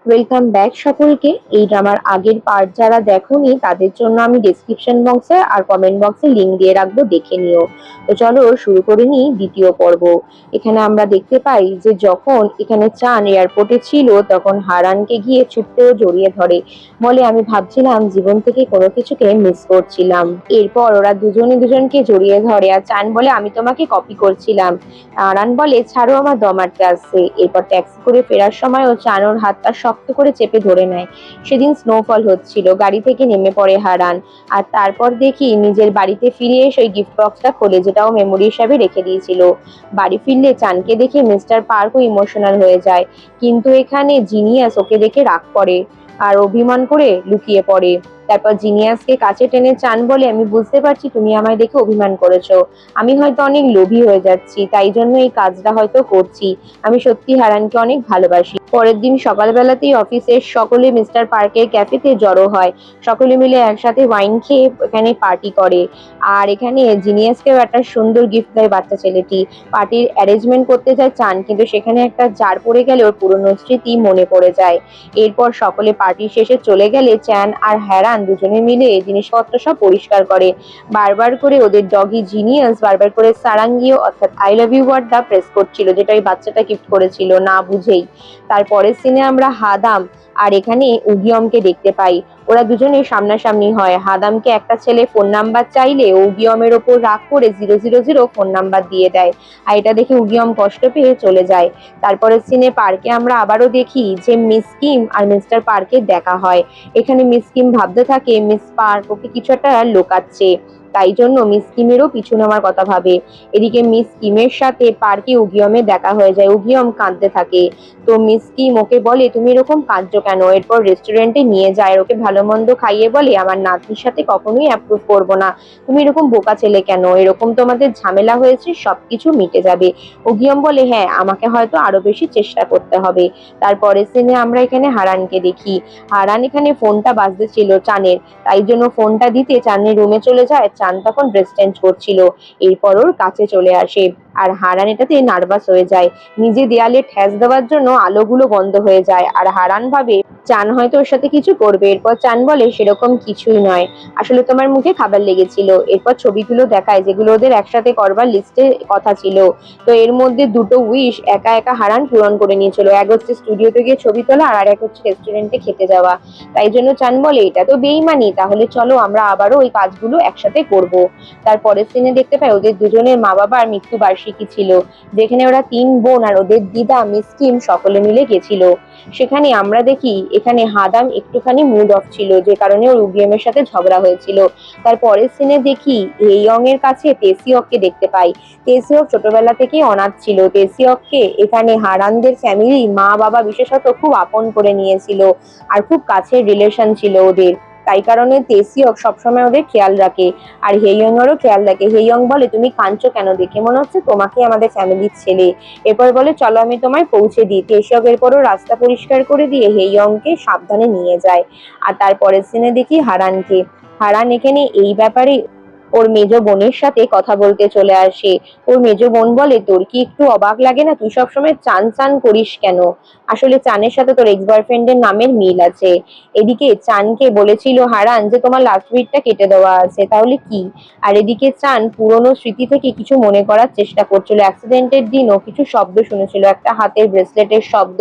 Welcome back সকলকে। এই ড্রামার আগের পার্ট যারা দেখোনি তাদের জন্য আমি ডেসক্রিপশন বক্সে আর কমেন্ট বক্সে লিংক দিয়ে রাখবো, দেখে নিও। তো চলো শুরু করে নিই দ্বিতীয় পর্ব। এখানে আমরা দেখতে পাই যে যখন এখানে চান এয়ারপোর্টে ছিল তখন হারানকে গিয়ে ছুটতেও জড়িয়ে ধরে, বলে আমি ভাবছিলাম জীবন থেকে কোনো কিছুকে মিস করছিলাম। এরপর ওরা দুজনে দুজনকে জড়িয়ে ধরে আর চান বলে আমি তোমাকে কপি করছিলাম। হারান বলে ছাড়ো, আমার দম আটকে আসছে। এরপর ট্যাক্সি করে ফেরার সময় ও চান ওর হাতটা শক্ত করে চেপে ধরে নেয়। সেদিন স্নোফল হচ্ছিল, গাড়ি থেকে নেমে পড়ে হারান। আর তারপর দেখি নিজের বাড়িতে ফিরে এসে ওই গিফট বক্সটা খোলে, যেটাও মেমোরি হিসাবে রেখে দিয়েছিল। বাড়ি ফিরলে চানকে দেখে মিস্টার পার্কও ইমোশনাল হয়ে যায়, কিন্তু এখানে জিনিয়াস ওকে দেখে রাগ করে আর অভিমান করে লুকিয়ে পড়ে। তারপর জিনিয়াসকে কাছে টেনে চান বলে আমি বুঝতে পারছি তুমি আমায় দেখে অভিমান করেছো। আমি হয়তো অনেক লোভী হয়ে যাচ্ছি, তাই জন্য এই কাজটা হয়তো করছি। আমি সত্যি হারানকে অনেক ভালোবাসি। পরের দিন সকালবেলাতেই অফিসের সকলে মিস্টার পার্কের ক্যাফেতে জড়ো হয়। সকলে মিলে একসাথে ওয়াইন খেয়ে এখানে পার্টি করে। আর এখানে জিনিয়াসকেও একটা সুন্দর গিফট দেয় বাচ্চা ছেলেটি। পার্টির অ্যারেঞ্জমেন্ট করতে যায় চান, কিন্তু সেখানে একটা জার পড়ে গেলে ওর পুরনো স্মৃতি মনে পড়ে যায়। এরপর সকলে পার্টি শেষে চলে গেলে চ্যান আর হ্যারান দুজনে মিলে জিনিসপত্র সব পরিষ্কার করে। বারবার করে ওদের ডগি জিনিয়াস বারবার করে সারাঙ্গীয় অর্থাৎ আই লাভ ইউ ওয়ার্ডটা প্রেস করছিল, যেটা ওই বাচ্চাটা গিফট করেছিল না বুঝেই। তারপরের সিনে আমরা হাদাম আর এখানে উগিয়মকে দেখতে পাই। ওরা দুজনে সামনাসামনি হয়। হাদামকে একটা ছেলে ফোন নাম্বার চাইলে উগিয়মের ওপর রাগ করে 000 ফোন নাম্বার দিয়ে দেয়, আর এটা দেখে উগিয়ম কষ্ট পেয়ে চলে যায়। তারপরের সিনে পার্কে আমরা আবারও দেখি যে মিস কিম আর মিস্টার পার্কের দেখা হয়। এখানে মিস কিম ভাবতে থাকে মিস পার্ক ওকে কিছু একটা লোকাচ্ছে, তাই জন্য মিস কিমেরও পিছু নেওয়ার কথা ভাবে। এদিকে মিস কিমের সাথে পার্কে উগিয়মের দেখা হয়ে যায়। উগিয়ম কাঁদতে থাকে, তো মিস কিম ওকে বলে তুমি এরকম কাঁদছো কেন। এরপর রেস্টুরেন্টে নিয়ে যায়, ওকে ভালো মন্দ খাইয়ে বলে আমার নাতনির সাথে কখনোই অ্যাপ্রুভ করবো না, তুমি এরকম বোকা ছেলে কেন, এরকম তোমাদের ঝামেলা হয়েছে সবকিছু মিটে যাবে। উগিয়ম বলে হ্যাঁ, আমাকে হয়তো আরো বেশি চেষ্টা করতে হবে। তারপরের সিনে আমরা এখানে হারানকে দেখি। হারান এখানে ফোনটা বাজতে ছিল চানের, তাই জন্য ফোনটা দিতে চানের রুমে চলে যায়। চান তখন ড্রেস চেঞ্জ করছিল। এরপর ওর কাছে চলে আসে আর হারান এটাতে নার্ভাস হয়ে যায়। নিজে দেয়ালে ঠেস দেওয়ার জন্য আলোগুলো বন্ধ হয়ে যায় আর হারান ভাবে চান হয়তো ওর সাথে কিছু করবে। এরপর চান বলে সেরকম কিছুই নয়, আসলে তোমার মুখে খাবার লেগেছিল। এরপর ছবিগুলো দেখায় যেগুলো ওদের একসাথে করবার লিস্টে কথা ছিল। তো এর মধ্যে দুটো উইশ একা একা হারান পূরণ করে নিয়েছিল, এক হচ্ছে স্টুডিওতে গিয়ে ছবি তোলা আর এক হচ্ছে রেস্টুরেন্টে খেতে যাওয়া। তাই জন্য চান বলে এটা তো বেইমানি, তাহলে চলো আমরা আবারও ওই কাজগুলো একসাথে করব। তারপরের সিনে দেখতে পাই ওদের দুজনের মা বাবার মৃত্যু বার্ষিকী ছিল, যেখানে ওরা তিন বোন আর ওদের দিদা মিস কিম সকলে মিলে গেছিল। সেখানে আমরা দেখি এখানে হাদাম একটুখানি মুড অফ ছিল, যে কারণে ওর উগিয়মের সাথে ঝগড়া হয়েছিল। তারপরের সিনে দেখি হেইয়ং এর কাছে তেসিয়ককে দেখতে পাই। তেসিয়ক ছোটবেলা থেকেই অনাথ ছিল। তেসিয়ককে এখানে হারানদের ফ্যামিলি মা বাবা বিশেষত খুব আপন করে নিয়েছিল আর খুব কাছের রিলেশন ছিল ওদের। তাই কারণে তেসিয়ক সবসময় ওদের খেয়াল রাখে আর হেইয়ং এরও খেয়াল রাখে। হেইয়ং বলে তুমি কাঁদছো কেন, দেখে মনে হচ্ছে তোমাকে আমাদের ফ্যামিলির ছেলে। এরপর বলে চলো আমি তোমায় পৌঁছে দিই। তেসিয়ক এরপরও রাস্তা পরিষ্কার করে দিয়ে হেইয়ংকে সাবধানে নিয়ে যায়। আর তারপরের সিনে দেখি হারানকে। হারান এখানে এই ব্যাপারে ওর মেজো বোনের সাথে কথা বলতে চলে আসে। ওর মেজো বোন বলে তোর কি একটু অবাক লাগে না, তুই সবসময় চান চান করিস কেন, আসলে চানের সাথে তোর এক্স বয়ফ্রেন্ডের নামের মিল আছে। এদিকে চানকে বলেছিল হারান যে তোমার লাস্ট উইকটা কেটে দেওয়া আছে, তাহলে কি। আর এদিকে চান পুরনো স্মৃতি থেকে কিছু মনে করার চেষ্টা করছিল। অ্যাক্সিডেন্টের দিনও কিছু শব্দ শুনেছিল, একটা হাতের ব্রেসলেটের শব্দ,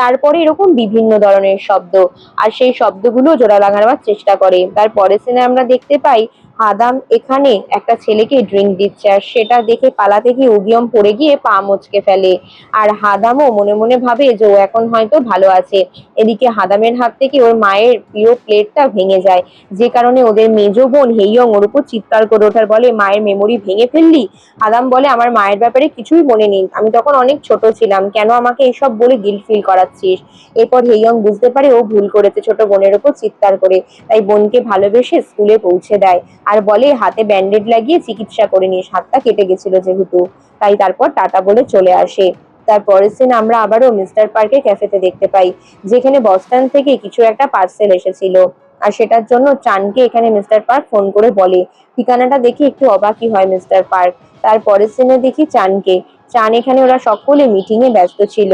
তারপরে এরকম বিভিন্ন ধরনের শব্দ। আর সেই শব্দগুলো জোড়া লাগানোর চেষ্টা করে। তারপরে সিনে আমরা দেখতে পাই হাদাম এখানে একটা ছেলেকে ড্রিঙ্ক দিচ্ছে, আর সেটা দেখে পালাতে গিয়ে উগিয়ম পড়ে গিয়ে পা মচকে ফেলে। আর হাদামও মনে মনে ভাবে যে ও এখন হয়তো ভালো আছে। এদিকে হাদামের হাত থেকে ওর মায়ের প্রিয় প্লেটটা ভেঙে যায়, যে কারণে ওদের মেজো বোন হেইয়ং ওর উপর চিৎকার করে ওঠার বলে মায়ের মেমোরি ভেঙে ফেললি। হাদাম বলে আমার মায়ের ব্যাপারে কিছুই মনে নেই, আমি তখন অনেক ছোট ছিলাম, কেন আমাকে এসব বলে গিল্ট ফিল করাচ্ছিস। এরপর হেইয়ং বুঝতে পারে ও ভুল করেছে ছোট বোনের উপর চিৎকার করে, তাই বোনকে ভালোবেসে স্কুলে পৌঁছে দেয় আর বলে হাতে ব্যান্ডেড লাগিয়ে চিকিৎসা করে নিস, হাতটা কেটে গেছিল যেহেতু। তাই তারপর টাটা বলে চলে আসে। তারপরের দিন আমরা আবারও মিস্টার পার্কে ক্যাফেতে দেখতে পাই, যেখানে বস্টন থেকে কিছু একটা পার্সেল এসেছিল। আর সেটার জন্য চানকে এখানে মিস্টার পার্ক ফোন করে বলে। ঠিকানাটা দেখে একটু অবাকই হয় মিস্টার পার্ক। তারপরের সিনে দেখি চানকে। চান এখানে ওরা সকলে মিটিং এ ব্যস্ত ছিল।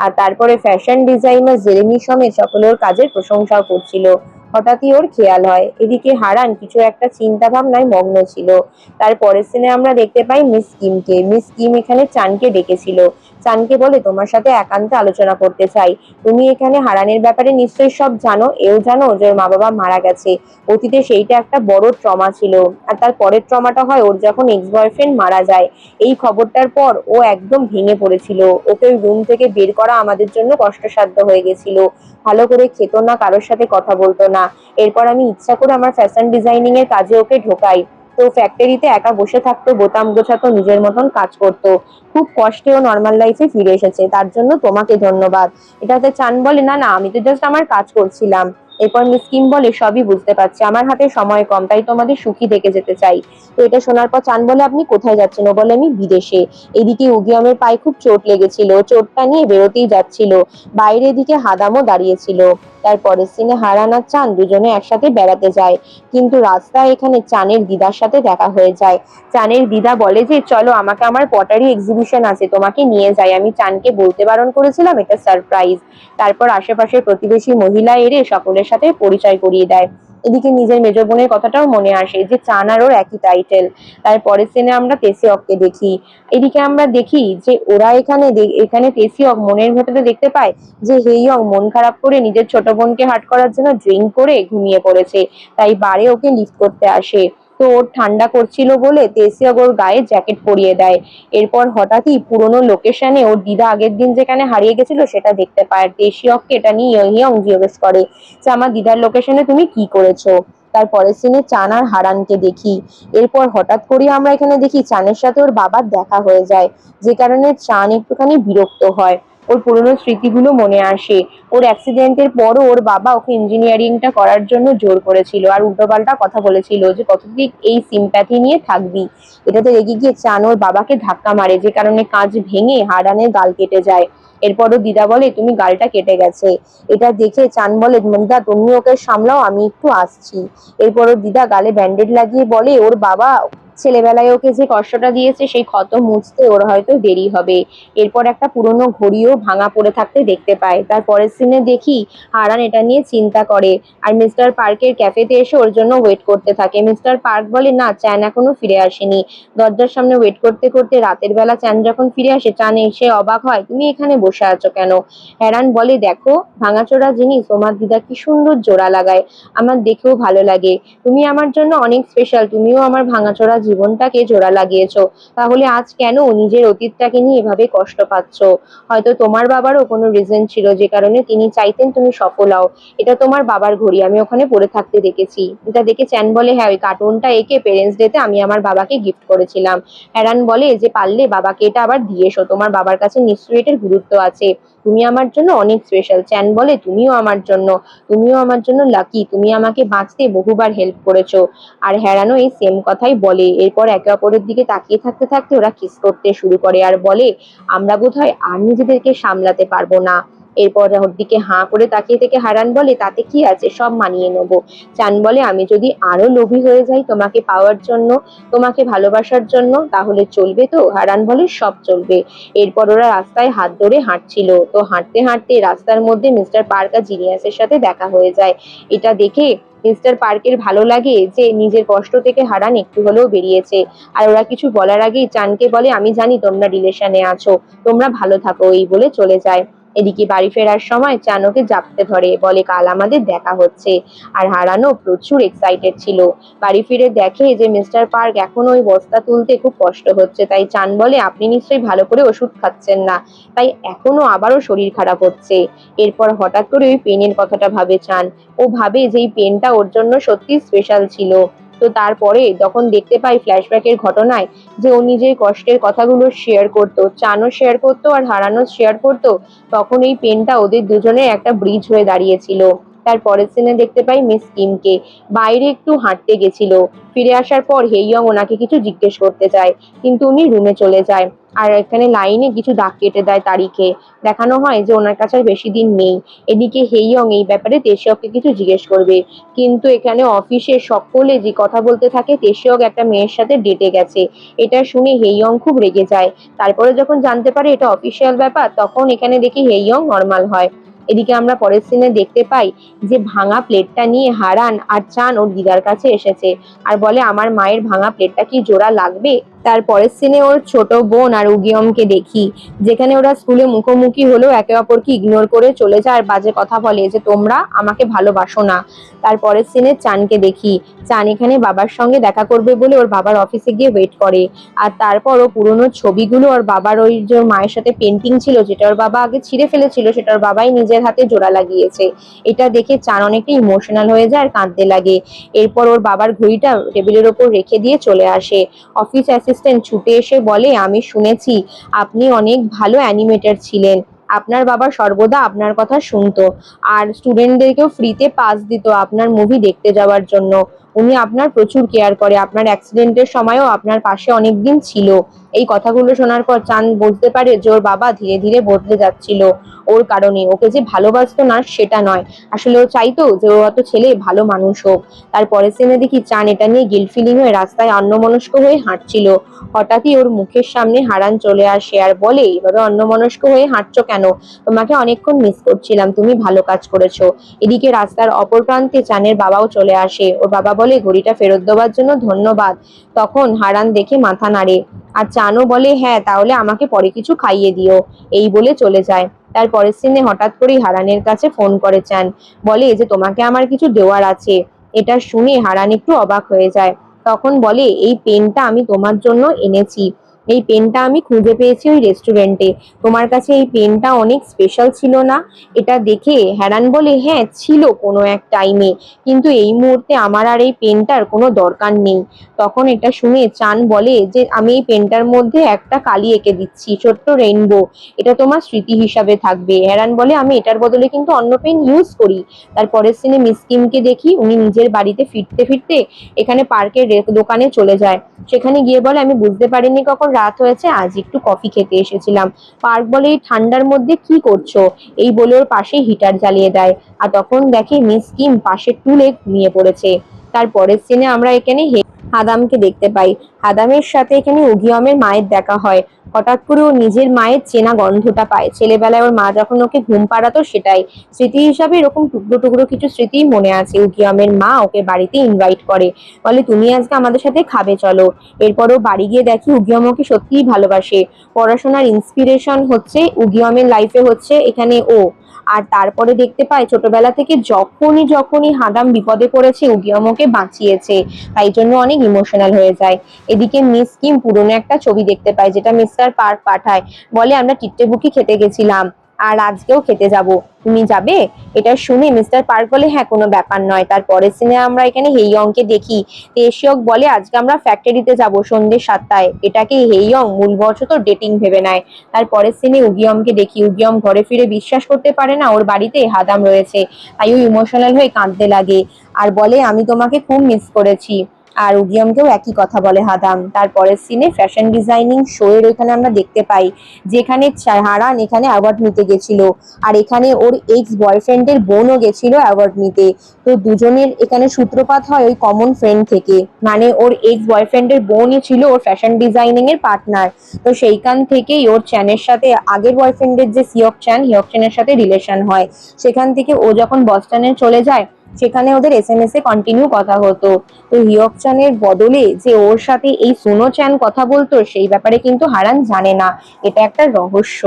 আর তারপরে ফ্যাশন ডিজাইনার জেরেমি সমেত সকলে ওর কাজের প্রশংসাও করছিল। হঠাৎই ওর খেয়াল হয়, এদিকে হারান কিছু একটা চিন্তা ভাবনায় মগ্ন ছিল। তার পরের সিনে আমরা দেখতে পাই মিস কিমকে। মিস কিম এখানে চানকে ডেকেছিল। চানকে বলে তোমার সাথে একান্তে আলোচনা করতে চাই। তুমি এখানে হারানের ব্যাপারে নিশ্চয়ই সব জানো, এও জানো যে ওর মা বাবা মারা গেছে। অতীতে সেইটা একটা বড় ট্রমা ছিল। আর তার পরের ট্রমাটা হয় ওর যখন এক্স বয়ফ্রেন্ড মারা যায়। এই খবরটার পর ও একদম ভেঙে পড়েছিল। ওকে ওই রুম থেকে বের করা আমাদের জন্য কষ্টসাধ্য হয়ে গেছিল। ভালো করে খেত না, কারোর সাথে কথা বলতো না। এরপর আমি ইচ্ছা করে আমার ফ্যাশন ডিজাইনিং এর কাজে ওকে ঢোকাই। তো ফ্যাক্টরিতে একা বসে থাকতো, বোতাম গোছাতো, নিজের মতন কাজ করতো। খুব কষ্টে ও নর্মাল লাইফে ফিরে এসেছে, তার জন্য তোমাকে ধন্যবাদ। এটাতে চান বলে না না, আমি তো জাস্ট আমার কাজ করছিলাম। এরপর মিস কিম বলে সবই বুঝতে পারছি, আমার হাতে সময় কম, তাই তোমাদের সুখী দেখে যেতে চাই। তো এটা শোনার পর চান বলে আপনি কোথায় যাচ্ছেন? ও বলে আমি বিদেশে। এদিকে উগিয়মের পায়ে খুব চোট লেগেছিল, চোটটা নিয়ে বেরোতেই যাচ্ছিল। বাইরে এদিকে হাদামও দাঁড়িয়েছিল। তারপরের সিনে হারান আর চান দুজনে একসাথে বেড়াতে যায়। কিন্তু রাস্তায় এখানে চানের দিদার সাথে দেখা হয়ে যায়। চানের দিদা বলে যে চলো আমাকে আমার পটারি এক্সিবিশন আছে, তোমাকে নিয়ে যাই। আমি চানকে বলতে বারণ করেছিলাম, এটা সারপ্রাইজ। তারপর আশেপাশের প্রতিবেশী মহিলা এরে সকলের সাথে পরিচয় করিয়ে দেয়। এদিকে নিজের মেজ বোনের কথাটাও মনে আসে যে চান আর ওর একই টাইটেল। তারপরের সিনে আমরা তেসিয়ককে দেখি। এদিকে আমরা দেখি যে ওরা এখানে তেসিয়ক মনের ভেতরে দেখতে পায় যে হেইয়ং মন খারাপ করে নিজের ছোট বোনকে হার্ট করার জন্য ড্রিঙ্ক করে ঘুমিয়ে পড়েছে। তাই বারে ওকে লিফট করতে আসে। তো ওর ঠান্ডা করছিল বলে তেসিয়ক ওর গায়ে জ্যাকেট পরিয়ে দেয়। এরপর হঠাৎই পুরোনো লোকেশনে ওর দিদা আগের দিন যেখানে হারিয়ে গেছিল সেটা দেখতে পায়। আর তেসিয়ককে এটা নিয়ে ইয়ং জিজ্ঞেস করে যে আমার দিদার লোকেশনে তুমি কি করেছো। তারপরের সিনে চান আর হারানকে দেখি। এরপর হঠাৎ করে আমরা এখানে দেখি চানের সাথে ওর বাবার দেখা হয়ে যায়, যে কারণে চান একটুখানি বিরক্ত হয়। ওর পুরোনো স্মৃতিগুলো মনে আসে। ওর অ্যাক্সিডেন্টের পরও ওর বাবা ওকে ইঞ্জিনিয়ারিংটা করার জন্য জোর করেছিল আর উল্টোপাল্টা কথা বলেছিল যে কতদিন এই সিম্প্যাথি নিয়ে থাকবি। এটাতে রেগে গিয়ে চান ওর বাবাকে ধাক্কা মারে, যে কারণে কাঁচ ভেঙে হারানের গাল কেটে যায়। এরপরও দিদা বলে তুমি গালটা কেটে গেছে। এটা দেখে চান বলে দিদা তুমি ওকে সামলাও, আমি একটু আসছি। এরপরও দিদা গালে ব্যান্ডেড লাগিয়ে বলে ওর বাবা ছেলেবেলায় ওকে যে কষ্টটা দিয়েছে সেই ক্ষত মুছতে ওর হয়তো দেরি হবে। এরপর একটা পুরোনো ঘড়িও ভাঙা পড়ে থাকতে দেখতে পায়। তার পরের সিনে দেখি হারান এটা নিয়ে চিন্তা করে আর মিস্টার পার্কের ক্যাফেতে এসে ওর জন্য ওয়েট করতে থাকে। মিস্টার পার্ক বলে না, চ্যান এখনো ফিরে আসেনি। দরজার সামনে ওয়েট করতে করতে রাতের বেলা চ্যান যখন ফিরে আসে, চান এসে অবাক হয় তুমি এখানে বসে আছো কেন। হ্যারান বলে দেখো ভাঙাচোরা জিনিস তোমার দিদা কি সুন্দর জোড়া লাগায়, আমার দেখেও ভালো লাগে। তুমি আমার জন্য অনেক স্পেশাল, তুমিও আমার ভাঙাচোরা জীবনটাকে জোড়া লাগিয়েছো। তাহলে আজ কেন নিজের অতীতটাকে নিয়ে এভাবে কষ্ট পাচ্ছ? হয়তো তোমার বাবারও কোনো রিজন ছিল যে কারণে তিনি চাইতেন তুমি সফল হও। এটা তোমার বাবার ঘড়ি, আমি ওখানে পড়ে থাকতে দেখেছি। এটা দেখে চ্যান বলে হ্যাঁ, ওই কার্টুনটা এঁকে পেরেন্টস ডেতে আমি আমার বাবাকে গিফট করেছিলাম। হ্যারান বলে যে পারলে বাবাকে এটা আবার দিয়ে এসো, তোমার বাবার কাছে নিশ্চয়ই এটার গুরুত্ব আছে। তুমি আমার জন্য অনেক স্পেশাল। চ্যান বলে তুমিও আমার জন্য লাকি, তুমি আমাকে বাঁচতে বহুবার হেল্প করেছো। আর হ্যারানও এই সেম কথাই বলে। এরপর একে অপরের দিকে তাকিয়ে থাকতে থাকতে ওরা কিস করতে শুরু করে আর বলে আমরা বোধহয় আর নিজেদেরকে সামলাতে পারবো না। এরপর ওর দিকে হাঁ করে তাকিয়ে থেকে হারান বলে তাতে কি আছে, সব মানিয়ে নেবো। চান বলে আমি যদি আরো লোভী হয়ে যাই তোমাকে পাওয়ার জন্য, তোমাকে ভালোবাসার জন্য, তাহলে চলবে তো? হারান বলে সব চলবে। এরপর ওরা রাস্তায় হাত ধরে হাঁটছিল। তো হাঁটতে হাঁটতে রাস্তার মধ্যে মিস্টার পার্ক আর জিনিয়াসের সাথে দেখা হয়ে যায়। এটা দেখে মিস্টার পার্কের ভালো লাগে যে নিজের কষ্ট থেকে হারান একটু হলেও বেরিয়েছে। আর ওরা কিছু বলার আগেই চানকে বলে আমি জানি তোমরা রিলেশনে আছো, তোমরা ভালো থাকো, এই বলে চলে যায়। এদিকে বাড়ি ফেরার সময় চান ওকে জাপটে ধরে, বলে কাল আমাদের দেখা হচ্ছে। আর হারানো প্রচুর এক্সাইটেড ছিল। বাড়ি ফিরে দেখে যে মিস্টার পার্ক এখনো ওই বস্তা তুলতে খুব কষ্ট হচ্ছে। তাই চান বলে আপনি নিশ্চয়ই ভালো করে ওষুধ খাচ্ছেন না, তাই এখনো আবারও শরীর খারাপ হচ্ছে। এরপর হঠাৎ করে ওই পেনের কথাটা ভাবে চান। ও ভাবে যে এই পেনটা ওর জন্য সত্যি স্পেশাল ছিল। তো তারপরে যখন দেখতে পাই ফ্ল্যাশব্যাকের ঘটনায় যে ও নিজের কষ্টের কথাগুলো শেয়ার করতো, চানও শেয়ার করতো আর হারানো শেয়ার করতো, তখন এই পেনটা ওদের দুজনের একটা ব্রিজ হয়ে দাঁড়িয়েছিল। তার পরের সিনে দেখতে পাই মিস কিমকে বাইরে একটু হাঁটতে গেছিল। ফিরে আসার পর হেইয়ং ওনাকে কিছু জিজ্ঞেস করতে চায়, কিন্তু উনি রুমে চলে যায়। আর এখানে লাইনে কিছু দাগ কেটে দেয় তারিখে। দেখানো হয় যে ওনার কাছে আর বেশি দিন নেই। এদিকে হেইয়ং এই ব্যাপারে তেশিয়ককে কিছু জিজ্ঞেস করবে, কিন্তু এখানে অফিসে সকলে যে কথা বলতে থাকে তেশিয়ক একটা মেয়ের সাথে ডেটে গেছে। এটা শুনে হেইয়ং খুব রেগে যায়। তারপরে যখন জানতে পারে এটা অফিসিয়াল ব্যাপার, তখন এখানে দেখি হেইয়ং নর্মাল হয়। এদিকে আমরা পরের সিনে দেখতে পাই যে ভাঙা প্লেটটা নিয়ে হারান আর চান ওর দিদার কাছে এসেছে আর বলে, আমার মায়ের ভাঙা প্লেটটা কি জোড়া লাগবে? তার পরের সিনে ওর ছোট বোন আর উগিয়মকে দেখি, যেখানে ওরা স্কুলে মুখোমুখি হলেও একে অপরকে ইগনোর করে চলে যায় আর বাজে কথা বলে যে তোমরা আমাকে ভালোবাসো না। তার পরের সিনে চানকে দেখি, চান এখানে বাবার সঙ্গে দেখা করবে বলে ওর বাবার অফিসে গিয়ে ওয়েট করে। আর তারপর ও পুরোনো ছবিগুলো ওর বাবার, ওই যে ওর মায়ের সাথে পেন্টিং ছিল যেটা ওর বাবা আগে ছিঁড়ে ফেলেছিল, সেটা ওর বাবাই নিজের হাতে জোড়া লাগিয়েছে। এটা দেখে চান অনেকটা ইমোশনাল হয়ে যায় আর কাঁদতে লাগে। এরপর ওর বাবার ঘড়িটা টেবিলের ওপর রেখে দিয়ে চলে আসে। অফিস অ্যাসিস্ট্যান্ট ছুটে এসে বলে, আমি শুনেছি আপনি অনেক ভালো অ্যানিমেটর ছিলেন, আপনার বাবা সর্বদা আপনার কথা শুনতো আর স্টুডেন্টদেরকেও ফ্রিতে পাস দিত আপনার মুভি দেখতে যাওয়ার জন্য। উনি আপনার প্রচুর কেয়ার করে, আপনার অ্যাক্সিডেন্টের সময়ও আপনার পাশে অনেকদিন ছিল। এই কথাগুলো শোনার পর চাঁদ বুঝতে পারে যে ওর বাবা ধীরে ধীরে বদলে যাচ্ছিল ওর কারণে। ওকে যে ভালোবাসতো না সেটা নয়, আসলে ও চাইতো যে ও অত ছেলে ভালো মানুষ হোক। তারপরের সিনে দেখি চান এটা নিয়ে গিল্ট ফিলিং হয়ে রাস্তায় অন্যমনস্ক হয়ে হাঁটছিল। হঠাৎই ওর মুখের সামনে হারান চলে আসে আর বলে, এভাবে অন্যমনস্ক হয়ে হাঁটছো কেন? তোমাকে অনেকক্ষণ মিস করছিলাম, তুমি ভালো কাজ করেছো। এদিকে রাস্তার অপর প্রান্তে চানের বাবাও চলে আসে। ওর বাবা বলে, ঘড়িটা ফেরত দেওয়ার জন্য ধন্যবাদ। তখন হারান দেখে মাথা নাড়ে আর চানও বলে, হ্যাঁ তাহলে আমাকে পরে কিছু খাইয়ে দিও। এই বলে চলে যায়। তার পরের সিনে হঠাৎ করেই হারানের কাছে ফোন করে চান, বলে যে তোমাকে আমার কিছু দেওয়ার আছে। এটা শুনে হারান একটু অবাক হয়ে যায়। তখন বলে, এই পেনটা আমি তোমার জন্য এনেছি, এই পেনটা আমি খুঁজে পেয়েছি ওই রেস্টুরেন্টে। তোমার কাছে এই পেনটা অনেক স্পেশাল ছিল না? এটা দেখে হ্যারান বলে, হ্যাঁ ছিল কোনো এক টাইমে, কিন্তু এই মুহূর্তে আমার আর এই পেনটার কোনো দরকার নেই। তখন এটা শুনে চান বলে যে আমি এই পেনটার মধ্যে একটা কালি এঁকে দিচ্ছি, ছোট্ট রেইনবো, এটা তোমার স্মৃতি হিসাবে থাকবে। হ্যারান বলে, আমি এটার বদলে কিন্তু অন্য পেন ইউজ করি। তারপরের সিনে মিস কিমকে দেখি, উনি নিজের বাড়িতে ফিরতে ফিরতে এখানে পার্কের দোকানে চলে যায়। সেখানে গিয়ে বলে, আমি বুঝতে পারিনি কখন রাত হয়েছে, আজ একটু কফি খেতে এসেছিলাম। পার্ক বলে, এই ঠান্ডার মধ্যে কি করছো? এই বলে ওর পাশে হিটার জ্বালিয়ে দেয়। আর তখন দেখে মিস কিম পাশের টুলে ঘুমিয়ে পড়েছে। তারপরের সিনে আমরা এখানে হাদামকে দেখতে পাই। হাদামের সাথে এখানে উগিয়মের মায়ের দেখা হয়। হঠাৎ করে ও নিজের মায়ের চেনা গন্ধটা পায়, ছেলেবেলায় ওর মা যখন ওকে ঘুম পাড়াতো সেটাই স্মৃতি হিসাবে। এরকম টুকরো টুকরো কিছু স্মৃতি মনে আছে। উগিয়মের মা ওকে বাড়িতে ইনভাইট করে, বলে তুমি আজকে আমাদের সাথে খাবে চলো। এরপরও বাড়ি গিয়ে দেখি উগিয়ম ওকে সত্যিই ভালোবাসে। পড়াশোনার ইন্সপিরেশন হচ্ছে উগিয়মের লাইফে হচ্ছে এখানে ও। আর তারপরে দেখতে পাই ছোটবেলা থেকে যখনই যখনই হাদাম বিপদে পড়েছে উগিয়ম ওকে বাঁচিয়েছে, তাই জন্য অনেক ইমোশনাল হয়ে যায়। এদিকে মিস কিম পুরনো একটা ছবি দেখতে পায় যেটা মিস্টার পার্ক পাঠায়, বলে আমরা টিট্টেবুকি খেতে গেছিলাম আর আজকেও খেতে যাব, তুমি যাবে? এটা শুনে মিস্টার পার্ক বলে, হ্যাঁ কোনো ব্যাপার নয়। তারপরের সিনে আমরা এখানে হেইয়ংকে দেখি। তেশিয়ক বলে, আজকে আমরা ফ্যাক্টরিতে যাব সন্ধ্যে 7টায়। এটাকে হেইয়ং মূলবশত ডেটিং ভেবে নেয়। তারপরের সিনে উগিয়মকে দেখি, উগিয়ম ঘরে ফিরে বিশ্বাস করতে পারে না ওর বাড়িতে হাদাম রয়েছে, তাই ও ইমোশনাল হয়ে কাঁদতে লাগে আর বলে, আমি তোমাকে খুব মিস করেছি। আর উগিয়মকেও একই কথা বলে হাদাম। তারপরের সিনে ফ্যাশন ডিজাইনিং শো এর ওইখানে আমরা দেখতে পাই যেখানে হারান এখানে অ্যাওয়ার্ড নিতে গেছিল আর এখানে ওর এক্স বয়ফ্রেন্ডের বোনও গেছিল অ্যাওয়ার্ড নিতে। তো দুজনের এখানে সূত্রপাত হয় ওই কমন ফ্রেন্ড থেকে, মানে ওর এক্স বয়ফ্রেন্ডের বোনই ছিল ওর ফ্যাশন ডিজাইনিং এর পার্টনার। তো সেইখান থেকেই ওর চ্যানের সাথে আগের বয়ফ্রেন্ডের যে হিয়ক চ্যানের সাথে রিলেশন হয়। সেখান থেকে ও যখন বস্টনে চলে যায় সেখানে ওদের এসএমএস এ কন্টিনিউ কথা হতো। তো হিয়ক চানের বদলে যে ওর সাথে এই সুনো চ্যান কথা বলতো সেই ব্যাপারে কিন্তু হারান জানে না, এটা একটা রহস্য।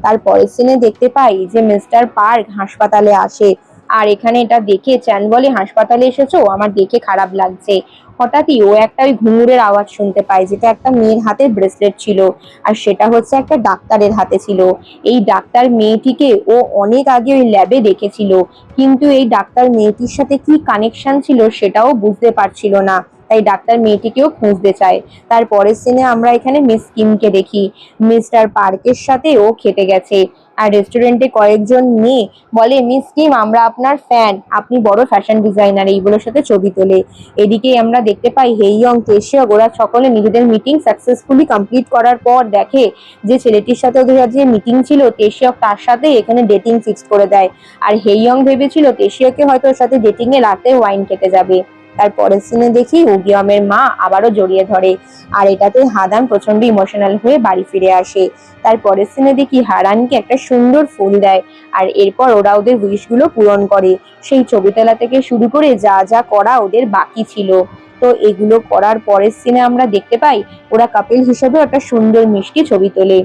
তার পরের সিনে দেখতে পাই যে মিস্টার পার্ক হাসপাতালে আসে আর এখানে এটা দেখে চ্যান বলে, হাসপাতালে এসেছো, আমার দেখে খারাপ লাগছে। হঠাৎই ও একটা ওই ঘুঙুরের আওয়াজ শুনতে পায় যেটা একটা মেয়ের হাতে ব্রেসলেট ছিল আর সেটা হচ্ছে একটা ডাক্তারের হাতে ছিল। এই ডাক্তার মেয়েটিকে ও অনেক আগে ওই ল্যাবে দেখেছিল, কিন্তু এই ডাক্তার মেয়েটির সাথে কি কানেকশন ছিল সেটাও বুঝতে পারছিল না, তাই ডাক্তার মেয়েটিকেও খুঁজতে চায়। তার পরের সিনে আমরা এখানে মিস কিমকে দেখি, মিস্টার পার্কের সাথে ও খেতে গেছে আর রেস্টুরেন্টে কয়েকজন মেয়ে বলে, মিস কিম আমরা আপনার ফ্যান, আপনি বড় ফ্যাশন ডিজাইনার, এইগুলোর সাথে ছবি তোলে। এদিকে আমরা দেখতে পাই হেইয়ং, তেশিয়ক ওরা সকলে নিজেদের মিটিং সাকসেসফুলি কমপ্লিট করার পর দেখে যে ছেলেটির সাথে ওদের যে মিটিং ছিল তেশিয়ক তার সাথে এখানে ডেটিং ফিক্স করে দেয়। আর হেইয়ং ভেবেছিল তেশিয়কে হয়তো ওর সাথে ডেটিং এ রাতে ওয়াইন খেতে যাবে। তার পরের সিনে দেখি উগিয়মের মা আবারও জড়িয়ে ধরে, আর এটাতে হাদান প্রচন্ড ইমোশনাল হয়ে বাড়ি ফিরে আসে। তার পরের সিনে দেখি হারানকে একটা সুন্দর ফুল দেয়, আর এরপর ওরা ওদের উইশ গুলো পূরণ করে। সেই ছবি তোলা থেকে শুরু করে যা যা করা ওদের বাকি ছিল, তো এগুলো করার পরের সিনে আমরা দেখতে পাই ওরা কাপেল হিসেবে একটা সুন্দর মিষ্টি ছবি তোলে।